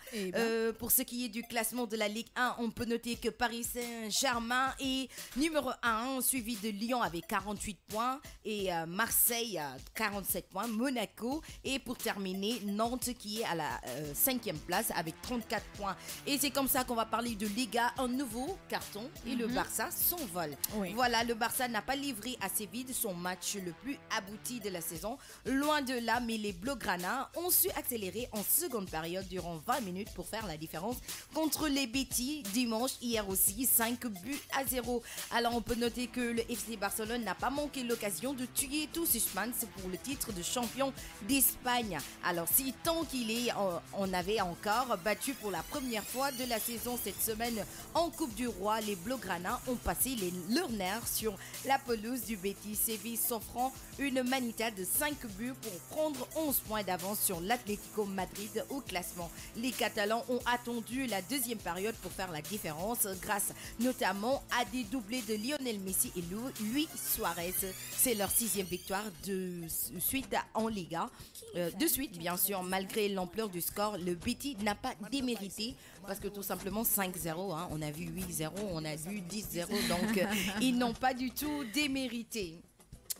Pour ce qui est du classement de la Ligue 1, on peut noter que Paris Saint-Germain est numéro 1, suivi de Lyon avec 48 points et Marseille 47 points, Monaco et pour terminer Nantes qui est à la 5e place avec 34 points. Et c'est comme ça qu'on va parler de Liga, un nouveau carton et le Barça s'envole. Oui. Voilà, le Barça n'a pas livré à Séville son match le plus abouti de la saison. Loin de là, mais les Blaugrana ont su accélérer en seconde période durant 20 minutes pour faire la différence contre les Betis dimanche. Hier aussi, 5-0. Alors on peut noter que le FC Barcelone n'a pas manqué l'occasion de tuer tout suspense pour le titre de champion d'Espagne. Alors si tant qu'il est, on avait encore battu pour la première fois de la saison cette semaine en Coupe du Roi, les Blaugrana ont passé leurs nerfs sur la pelouse du Betis Séville, s'offrant une manita de 5 buts pour prendre 11 points d'avance sur l'Atlético Madrid au classement. Les Catalans ont attendu la deuxième période pour faire la différence grâce notamment à des doublés de Lionel Messi et Luis Suarez. C'est leur 6e victoire de suite en Liga. De suite, bien sûr, malgré l'ampleur du score, le Betis n'a pas démérité parce que tout simplement 5-0, on a vu 8-0, on a vu 10-0, donc ils n'ont pas du tout démérité.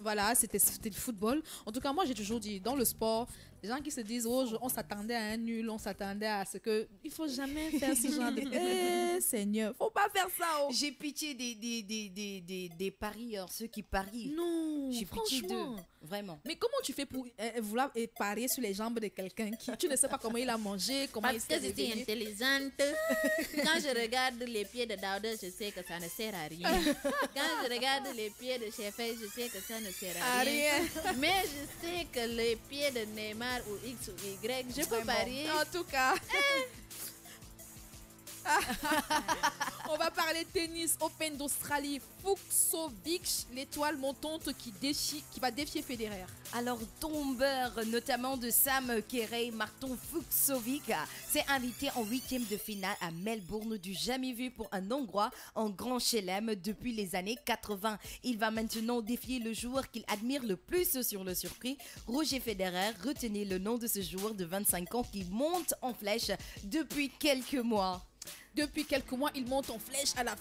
Voilà, c'était le football. En tout cas, moi, j'ai toujours dit, dans le sport, les gens qui se disent, on s'attendait à un nul, on s'attendait à ce que... Il faut jamais faire ce genre de... Seigneur, faut pas faire ça. J'ai pitié des parieurs, ceux qui parient. Non, j'ai pitié d'eux, vraiment. Mais comment tu fais pour vouloir parier sur les jambes de quelqu'un qui... Tu ne sais pas comment il a mangé, comment il s'est réveillé. Parce que j'étais intelligente. Quand je regarde les pieds de Daouda, je sais que ça ne sert à rien. Quand je regarde les pieds de Chefé, je sais que ça ne sert à rien. Mais je sais que les pieds de Neymar ou X ou Y, je peux parier. En tout cas. On va parler de tennis Open d'Australie. Fucsovic, l'étoile montante qui va défier Federer. Alors, tombeur, notamment de Sam Querrey, Marton Fucsovic, s'est invité en 8e de finale à Melbourne, du jamais vu pour un Hongrois en Grand Chelem depuis les années 80. Il va maintenant défier le joueur qu'il admire le plus sur le circuit, Roger Federer. Retenez le nom de ce joueur de 25 ans qui monte en flèche depuis quelques mois. Depuis quelques mois, il monte en flèche à la...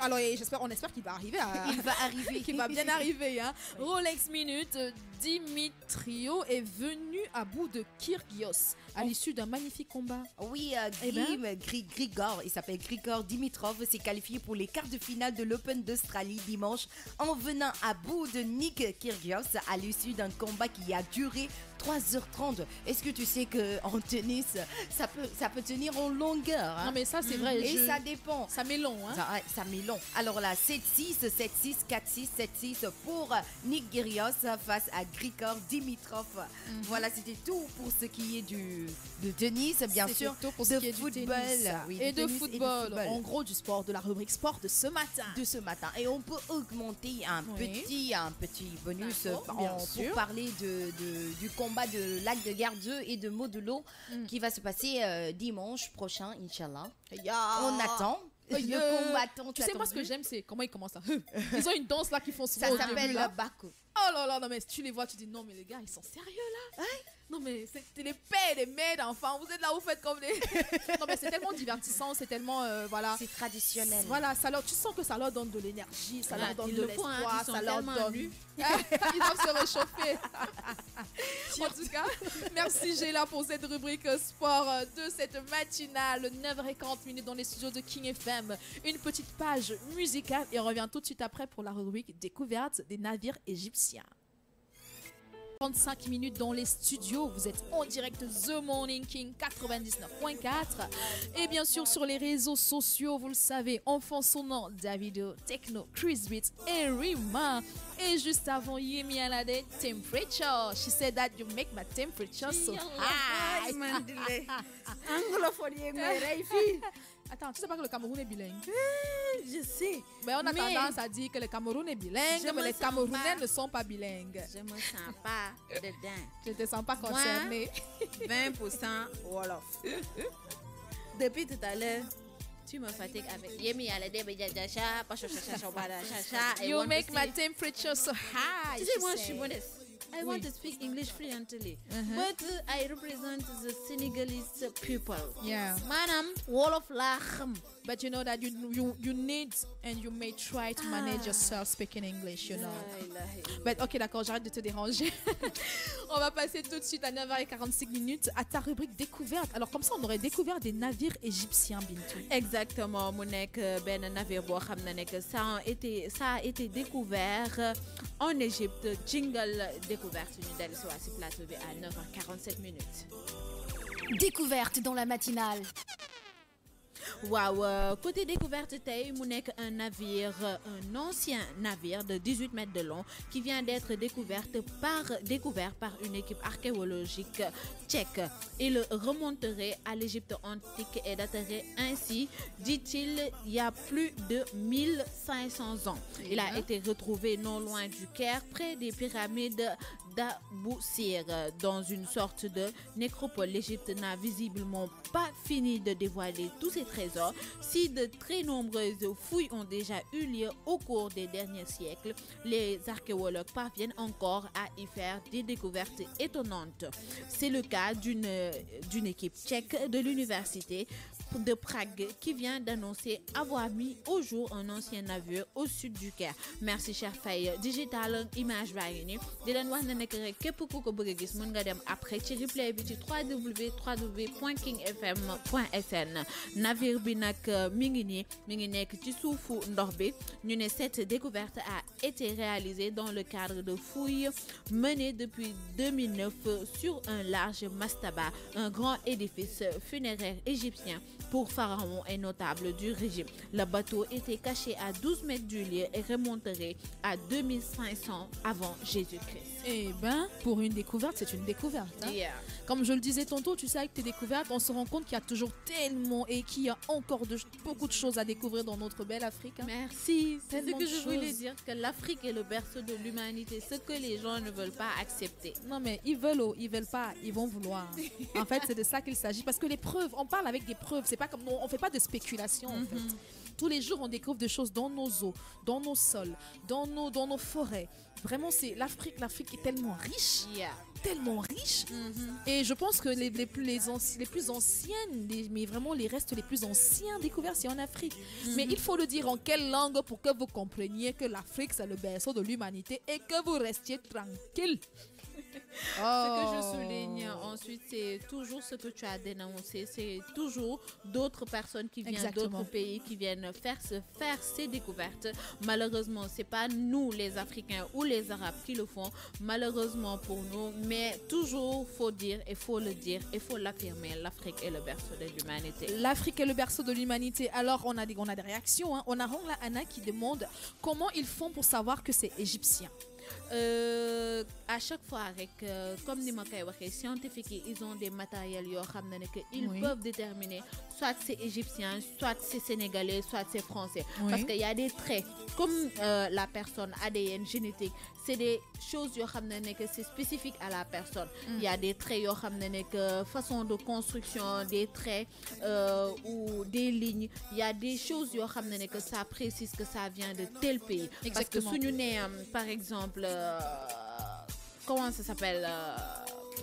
Alors, on espère qu'il va arriver Il va arriver. qu'il va bien arriver. Hein. Rolex Minute, Dimitrio est venu à bout de Kyrgios à l'issue d'un magnifique combat. Oui, Grigor, il s'appelle Grigor Dimitrov, s'est qualifié pour les quarts de finale de l'Open d'Australie dimanche en venant à bout de Nick Kyrgios à l'issue d'un combat qui a duré 3h30. Est-ce que tu sais qu'en tennis, ça peut tenir en longueur, hein? Non mais ça c'est vrai. Et ça dépend. Ça met long. Hein? Ça met long. Alors là, 7-6, 7-6, 4-6, 7-6 pour Nick Kyrgios face à Grigor Dimitrov. Voilà, c'était tout pour ce qui est de tennis, bien sûr, tout pour de football. Oui, et de football. En gros, du sport, de la rubrique sport de ce matin. Et on peut augmenter un petit bonus pour parler du combat de Lac de Guerre 2 et de Modulo qui va se passer dimanche prochain, Inch'Allah. On attend. Le combattant. Tu sais, moi, ce que j'aime, c'est comment ils commencent à... Ils ont une danse là qui font ça s'appelle le Bako. Oh là là, non mais si tu les vois, tu dis non mais les gars, ils sont sérieux là. Non mais c'est les pères, les mères d'enfants, vous êtes là, vous faites comme les... Non mais c'est tellement divertissant, c'est tellement... voilà. C'est traditionnel. Voilà, tu sens que ça leur donne de l'énergie, ça leur donne de l'espoir, ça leur donne... Ils doivent se réchauffer. En tout cas, merci Géla pour cette rubrique sport de cette matinale, 9h40 dans les studios de King FM. Une petite page musicale et on revient tout de suite après pour la rubrique découverte des navires égyptiens. 35 minutes dans les studios, vous êtes en direct The Morning King 99.4 et bien sûr sur les réseaux sociaux, vous le savez, Enfant Sonnant, Davido, Techno, Chris Beats et Rima. Et juste avant, Yemi Alade, Temperature. She said that you make my temperature so high. Anglophone, Attends, tu sais pas que le Cameroun est bilingue? Je sais. Mais on a tendance à dire que le Cameroun est bilingue, mais les Camerounais ne sont pas bilingues. Je me sens pas dedans. Je te sens pas concernée. 20% Wolof. Depuis tout à l'heure, tu me fatigues avec Yemi Alade, You make my temperature so high. Tu sais, moi, je suis modeste. I want to speak English fluently, but I represent the Senegalese people. Yeah. Madam, Wolof Lahm. But you know that you need and you may try to manage yourself speaking English, you know. But ok, d'accord, j'arrête de te déranger. On va passer tout de suite à 9h45 à ta rubrique découverte. Alors comme ça, on aurait découvert des navires égyptiens, Bintou. Exactement, mon ben navire bo xamna nek ça a été découvert en Égypte. Jingle découverte ñu dal ci plateau bi à 9h47. Découverte dans la matinale. Wow, côté découverte tay mu nek un ancien navire de 18 mètres de long qui vient d'être découvert par une équipe archéologique tchèque. Il remonterait à l'Égypte antique et daterait ainsi, dit-il, il y a plus de 1500 ans. Il a été retrouvé non loin du Caire, près des pyramides d'Abou Sir, dans une sorte de nécropole. L'Égypte n'a visiblement pas fini de dévoiler tous ses trésors. Si de très nombreuses fouilles ont déjà eu lieu au cours des derniers siècles, les archéologues parviennent encore à y faire des découvertes étonnantes. C'est le cas d'une équipe tchèque de l'université de Prague qui vient d'annoncer avoir mis au jour un ancien navire au sud du Caire. Merci cher Faye Digital Image Bagini. Di leen wax na nek rek képp ku ko bëgg a gis mën nga dem après ci replay bi ci www.kingfm.sn. Navire bi nag mi ngi nekk ci suufu ndox bi. Ñu ne cette découverte a été réalisée dans le cadre de fouilles menées depuis 2009 sur un large mastaba, un grand édifice funéraire égyptien pour pharaons et notables du régime. Le bateau était caché à 12 mètres du lieu et remonterait à 2500 avant Jésus-Christ. Eh ben, pour une découverte, c'est une découverte. Hein. Yeah. Comme je le disais tantôt, tu sais, avec tes découvertes, on se rend compte qu'il y a toujours tellement et qu'il y a encore beaucoup de choses à découvrir dans notre belle Afrique. Hein. Merci. C'est ce Tellement que de je voulais choses. dire, que l'Afrique est le berceau de l'humanité, ce que les gens ne veulent pas accepter. Non, mais ils veulent pas, ils vont vouloir. En fait, c'est de ça qu'il s'agit. Parce que les preuves, on parle avec des preuves. C'est pas comme on fait pas de spéculation, en fait. Tous les jours, on découvre des choses dans nos eaux, dans nos sols, dans nos forêts. Vraiment, c'est l'Afrique est tellement riche. Yeah. Tellement riche. Et je pense que les plus anciennes, mais vraiment les restes les plus anciens découverts, c'est en Afrique. Mais il faut le dire en quelle langue pour que vous compreniez que l'Afrique, c'est le berceau de l'humanité et que vous restiez tranquille. Ce que je souligne ensuite, c'est toujours ce que tu as dénoncé. C'est toujours d'autres personnes qui viennent Exactement. d'autres pays qui viennent faire ces découvertes. Malheureusement, c'est pas nous les Africains ou les Arabes qui le font. Malheureusement pour nous, mais toujours faut dire et faut le dire et faut l'affirmer. L'Afrique est le berceau de l'humanité. L'Afrique est le berceau de l'humanité. Alors, on a des réactions. Hein. On a Rongla Anna qui demande comment ils font pour savoir que c'est égyptien. À chaque fois avec comme ni ma koy waxee scientifiques yi ils ont des matériels yoo xam ne que ils Oui. peuvent déterminer soit c'est égyptien, soit c'est sénégalais, soit c'est français. Oui. Parce qu'il y a des traits comme la personne ADN génétique, c'est des choses yoo xam ne que c'est spécifique à la personne. Il y a des traits yoo xam ne que façon de construction, des traits ou des lignes. Il y a des choses yoo xam ne que ça précise que ça vient de tel pays. Exactement. Parce que suñu nee par exemple comment ça s'appelle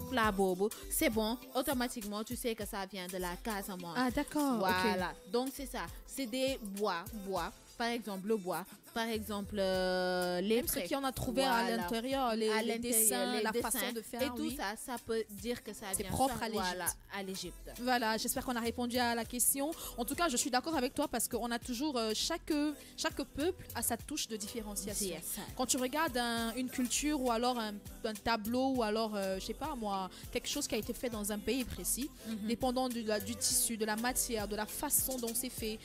plat bobo, c'est bon, automatiquement tu sais que ça vient de la Casamance. Ah, d'accord. Voilà, donc c'est ça, c'est des bois, par exemple le bois, par exemple les Même ce traits. qu'il y en a trouvé Voilà. à l'intérieur, À les l'intérieur, dessins, les la dessins façon de faire. et tout oui. ça peut dire que ça C'est vient propre soit, à l'Égypte. voilà, à l'Égypte. Voilà, j'espère qu'on a répondu à la question. En tout cas, je suis d'accord avec toi parce qu'on a toujours chaque peuple a sa touche de différenciation. Yes. Quand tu regardes une culture ou alors un tableau ou alors, je sais pas moi, quelque chose qui a été fait dans un pays précis, dépendant du tissu, de la matière, de la façon dont c'est fait,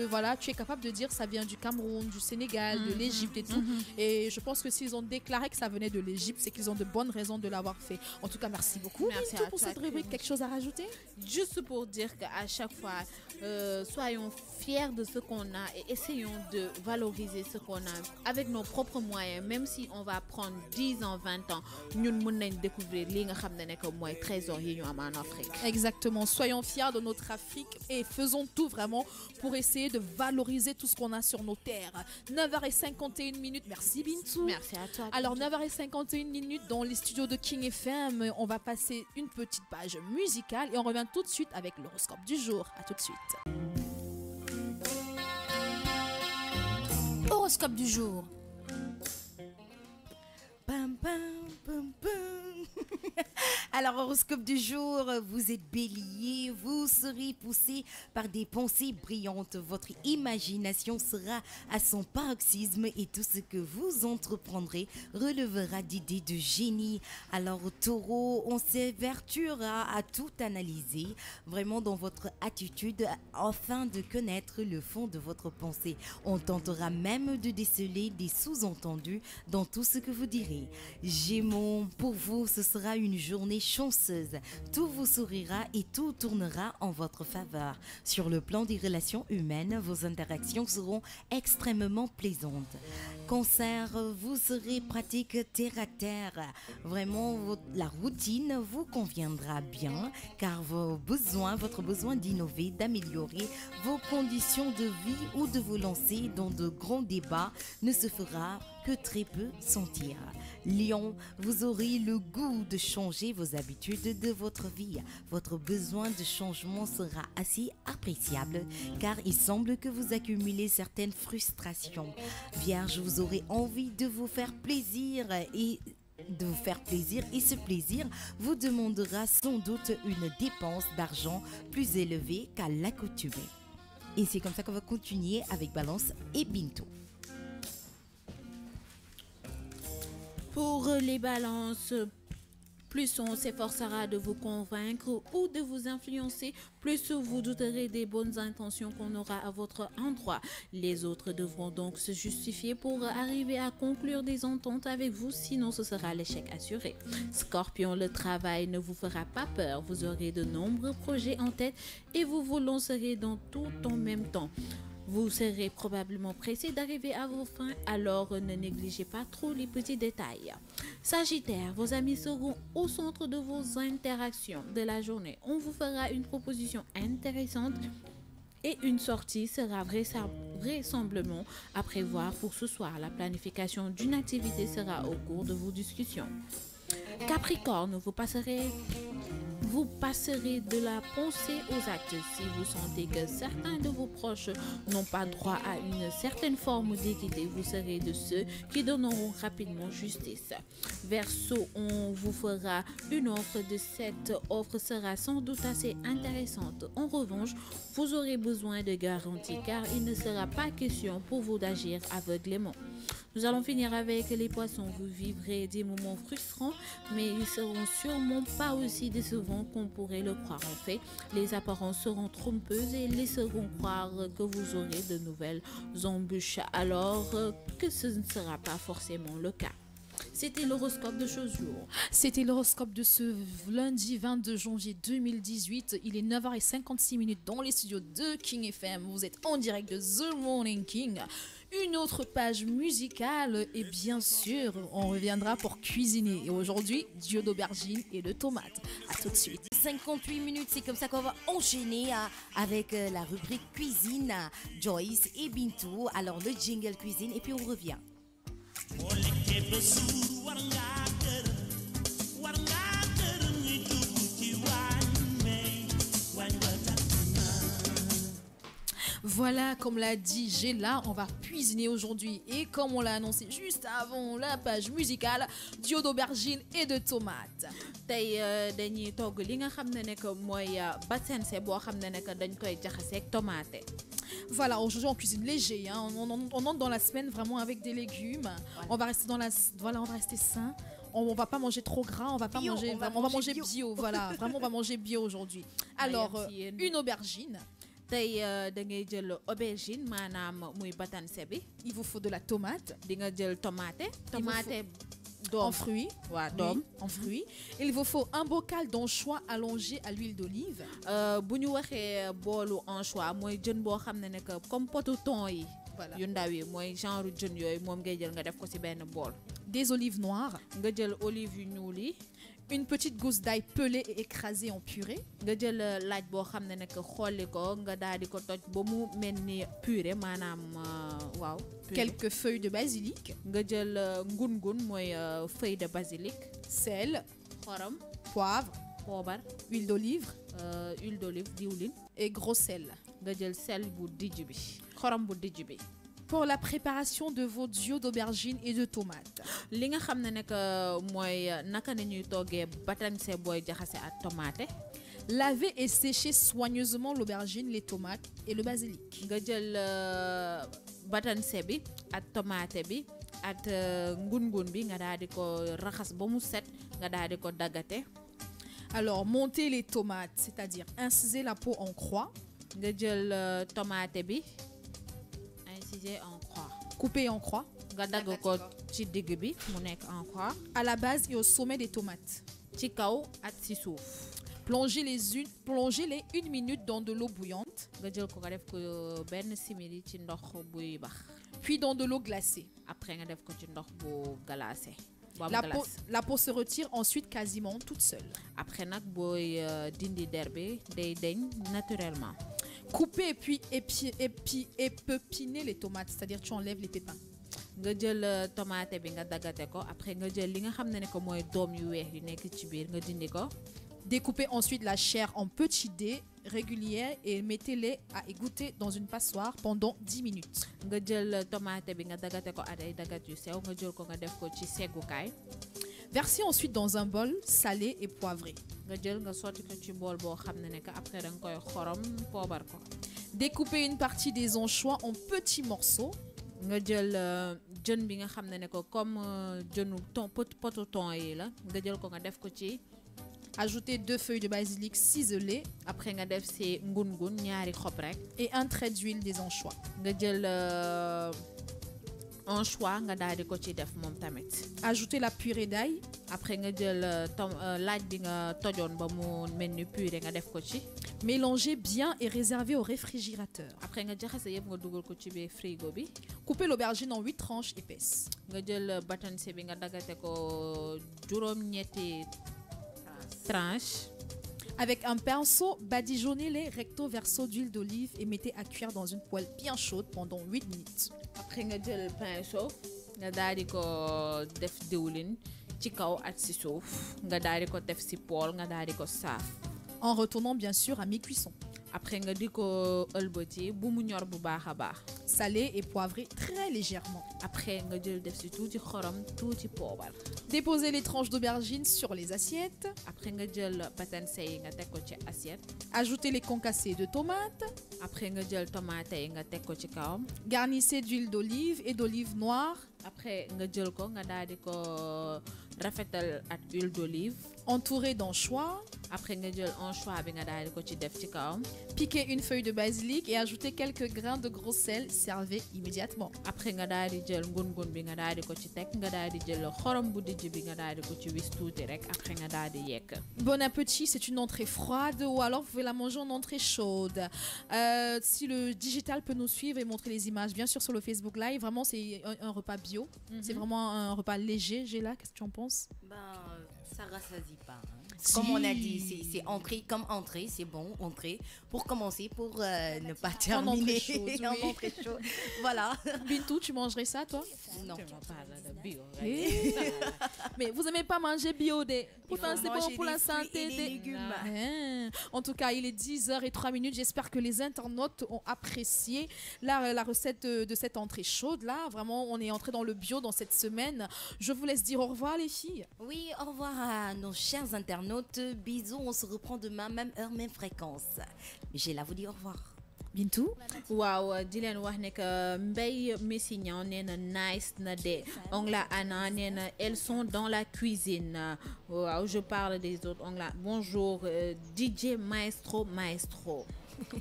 voilà, tu es capable de dire ça vient du Cameroun, du Sénégal, de l'Égypte et tout. Et je pense que s'ils ont déclaré que ça venait de l'Égypte, c'est qu'ils ont de bonnes raisons de l'avoir fait. En tout cas, merci beaucoup. Merci Bintou, à pour toi, cette rubrique. Quelque chose à rajouter? Juste pour dire qu'à chaque fois, soyons fiers de ce qu'on a et essayons de valoriser ce qu'on a avec nos propres moyens, même si on va prendre 10 ans, 20 ans, nous pouvons découvrir les trésors en Afrique. Exactement. Soyons fiers de notre Afrique et faisons tout vraiment pour essayer de valoriser tout ce qu'on a sur nos terres. 9h51 minutes. Merci Bintou. Merci à toi. Alors 9h51 minutes dans les studios de King FM, on va passer une petite page musicale et on revient tout de suite avec l'horoscope du jour. À tout de suite. Horoscope du jour. Pam, pam, pam, pam. Alors, horoscope du jour, vous êtes bélier, vous serez poussé par des pensées brillantes. Votre imagination sera à son paroxysme et tout ce que vous entreprendrez relevera d'idées de génie. Alors, taureau, on s'évertuera à tout analyser, vraiment dans votre attitude, afin de connaître le fond de votre pensée. On tentera même de déceler des sous-entendus dans tout ce que vous direz. Gémeaux, pour vous, ce sera une journée chanceuse. Tout vous sourira et tout tournera en votre faveur. Sur le plan des relations humaines, vos interactions seront extrêmement plaisantes. Cancer, vous serez pratique terre à terre. Vraiment, la routine vous conviendra bien car votre besoin d'innover, d'améliorer vos conditions de vie ou de vous lancer dans de grands débats ne se fera que très peu sentir. Lion, vous aurez le goût de changer vos habitudes de votre vie. Votre besoin de changement sera assez appréciable car il semble que vous accumulez certaines frustrations. Vierge, vous aurez envie de vous faire plaisir et ce plaisir vous demandera sans doute une dépense d'argent plus élevée qu'à l'accoutumée. Et c'est comme ça qu'on va continuer avec Balance et Bintou. Pour les balances, Plus on s'efforcera de vous convaincre ou de vous influencer, plus vous douterez des bonnes intentions qu'on aura à votre endroit. Les autres devront donc se justifier pour arriver à conclure des ententes avec vous, sinon ce sera l'échec assuré. Scorpion, le travail ne vous fera pas peur. Vous aurez de nombreux projets en tête et vous vous lancerez dans tout en même temps. Vous serez probablement pressé d'arriver à vos fins, alors ne négligez pas trop les petits détails. Sagittaire, vos amis seront au centre de vos interactions de la journée. On vous fera une proposition intéressante et une sortie sera vraisemblablement à prévoir pour ce soir. La planification d'une activité sera au cours de vos discussions. Capricorne, vous passerez de la pensée aux actes. Si vous sentez que certains de vos proches n'ont pas droit à une certaine forme d'équité, vous serez de ceux qui donneront rapidement justice. Verseau, on vous fera une offre. Cette offre sera sans doute assez intéressante. En revanche, vous aurez besoin de garanties car il ne sera pas question pour vous d'agir aveuglément. Nous allons finir avec les poissons. Vous vivrez des moments frustrants, mais ils seront sûrement pas aussi décevants qu'on pourrait le croire. En fait, les apparences seront trompeuses et laisseront croire que vous aurez de nouvelles embûches, alors que ce ne sera pas forcément le cas. C'était l'horoscope de ce jour. C'était l'horoscope de ce lundi 22 janvier 2018. Il est 9h56 dans les studios de King FM. Vous êtes en direct de The Morning King. Une autre page musicale et bien sûr, on reviendra pour cuisiner. Et aujourd'hui, dieu d'aubergine et de tomates. À tout de suite. 58 minutes, c'est comme ça qu'on va enchaîner avec la rubrique cuisine, Joyce et Bintou. Alors le jingle cuisine et puis on revient. Voilà, comme l'a dit Géla, on va cuisiner aujourd'hui. Et comme on l'a annoncé juste avant la page musicale, duo d'aubergine et de tomates. Tey dañuy togg li nga xam ne que mooy basense boo xam ne que dañ koy jaxase ak tomate. Voilà, aujourd'hui on cuisine léger, hein. On entre dans la semaine vraiment avec des légumes. Voilà. On va rester on va rester sain. On va pas manger trop gras, on va manger bio. Voilà, vraiment on va manger bio aujourd'hui. Alors, une aubergine. Tey da ngay jël aubergine maanaam muy batanse bi. Il vous faut de la tomate. Di nga jël tomate en fruits. En fruits. Il vous faut un bocal d'anchois allongé à l'huile d'olive. Bu ñu waxee boolu anchois mooy jën boo xam ne que comme potu thon yi. Voilà. Yu ndaw yi mooy genre jën yooyu moom ngay jël nga def ko ci benn bool. Des olives noires. Nga jël olive yu ñuul yi. Une petite gousse d'ail pelée et écrasée en purée. Nga jël laaj boo xam ne que xolli ko nga daal di ko toj ba mu mel ni purée maanaam waaw. Quelques feuilles de basilic. Nga jël ngun-ngun mooy feuille de basilic. Sel. Xorom. Poivre. Poobar. Huile d'olive. Diwlin. Et gros sel. Nga jël sel bu dijj bi. Xorom bu dijj bi. Pour la préparation de vos duos d'aubergine et de tomates. Li nga xam ne que mooy naka la ñuy toggee batanse booy jaxase ak tomate. Lavez et séchez soigneusement l'aubergine, les tomates et le basilic. Nga jël batanse bi ak tomate bi ak ngun-ngun bi nga daal di ko raxas ba mu set nga daal di ko daggate. Alors, montez les tomates, c'est-à-dire incisez la peau en croix. Nga jël tomate bi en croix. Coupé en croix. Nga dagg ko ci digg bi mu nekk en croix. À la base et au sommet des tomates. Ci kaw ak ci suuf. Plongez-les 1 minute dans de l'eau bouillante. Nga jël ko nga def ko benn simili ci ndox buy bax. Puis dans de l'eau glacée. Après nga def ko ci ndox bu glacé. La peau se retire ensuite quasiment toute seule. Après nag booy dindi der bi day deñ naturellement. Couper et puis épepiner les tomates, c'est-à-dire tu enlèves les pépins. Nga jël tomate bi nga daggate ko après nga jël li nga xam ne que mooy doom yu weex yu nekk ci biir nga dindi ko. Découpez ensuite la chair en petits dés réguliers et mettez-les à égoutter dans une passoire pendant 10 minutes. Nga jël tomate bi nga daggate ko ay daggat yu sew nga jël ko nga def ko ci seggukaay. Versez ensuite dans un bol salé et poivré. Nga jël nga sotti ko ci bool boo xam ne que après danga koy xorom poobar ko. Découpez une partie des anchois en petits morceaux. nga jël jën bi nga xam ne ko comme jënu potu thon yi la nga jël ko nga def ko ci. Ajoutez 2 feuilles de basilic ciselées. Après nga def ci ngun-ngun ñaari xob rek. Et un trait d'huile des anchois. Nga jël anchois nga daal di ko ci def moom tamit. Ajoutez la purée d'ail. Après nga jël laaj bi nga tojoon ba mu mel ni purée nga def ko ci. Mélangez bien et réservez au réfrigérateur. Après nga jaxase yëpp nga dugal ko ci biir frigo bi. Coupez l'aubergine en 8 tranches épaisses. Nga jël batanse bi nga dagate ko juróom-ñetti tranche. Avec un pinceau, badigeonnez-les recto verso d'huile d'olive et mettez à cuire dans une poêle bien chaude pendant 8 minutes. Après nga jël pinceau nga daal di ko def diwlin ci kaw ak ci suuf nga daal di ko def ci poêle nga daal di ko saaf. En retournant bien sûr à mi-cuisson. Après nga di ko ëlbati bu mu ñor bu baax a baax. Salé et poivré très légèrement. Après nga jël def ci tuuti xorom tuuti poobar. Déposez les tranches d'aubergine sur les assiettes. Après nga jël batanse yi nga teg ko ci assiette. Ajoutez les concassés de tomates. Après nga jël tomate yi nga teg ko ci kawam. Garnissez d'huile d'olive et d'olive noire. Après nga jël ko nga daal di ko rafetal ak huile d'olive. Entouré d'anchois. Après nga jël anchois bi nga daal di ko ci def ci kawam. Piquez une feuille de basilic et ajoutez quelques grains de gros sel. Servez immédiatement. Après nga daal di jël ngun-ngun bi nga daal di ko ci teg nga daal di jël xorom bu dijj bi nga daal di ko ci wis tuuti rek après nga daal di yekk. Bon appétit, c'est une entrée froide ou alors vous pouvez la manger en entrée chaude. Si le digital peut nous suivre et montrer les images, bien sûr sur le Facebook Live, vraiment c'est un repas bio. C'est vraiment un repas léger. J'ai là, qu'est-ce que tu en penses? Ça rassasie pas. Hein. Si. Comme on a dit, c'est entrée comme entrée, c'est bon, entrée. Pour commencer, pour ne pas terminer. En entrée chaude, oui. En entrée chaude. Voilà. Bintou, tu mangerais ça toi? Non. Tu m'en parles de bio. Mais vous aimez pas manger bio des... Pourtant c'est bon pour la santé des légumes. En tout cas, il est 10h03. J'espère que les internautes ont apprécié la recette de cette entrée chaude là. Vraiment, on est entré dans le bio dans cette semaine. Je vous laisse dire au revoir les filles. Oui, au revoir à nos chers internautes. Bisous, on se reprend demain, même heure, même fréquence. J'ai là vous dire au revoir. Bintou? waaw di leen wax ne que Mbaye Messignan nee na nice na de Ongla Anna nee na elles sont dans la cuisine. Waaw je parle des autres Ongla. Bonjour DJ Maestro.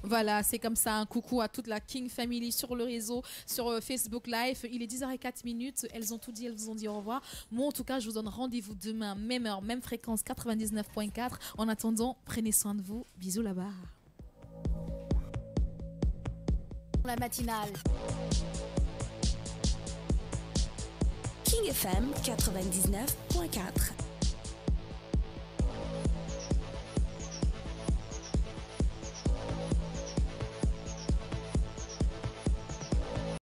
Voilà, c'est comme ça. Un coucou à toute la King Family sur le réseau, sur Facebook Live. Il est 10h04. Elles ont tout dit, elles vous ont dit au revoir. Moi, en tout cas, je vous donne rendez-vous demain, même heure, même fréquence, 99.4. En attendant, prenez soin de vous. Bisous là-bas. La matinale. King FM 99.4.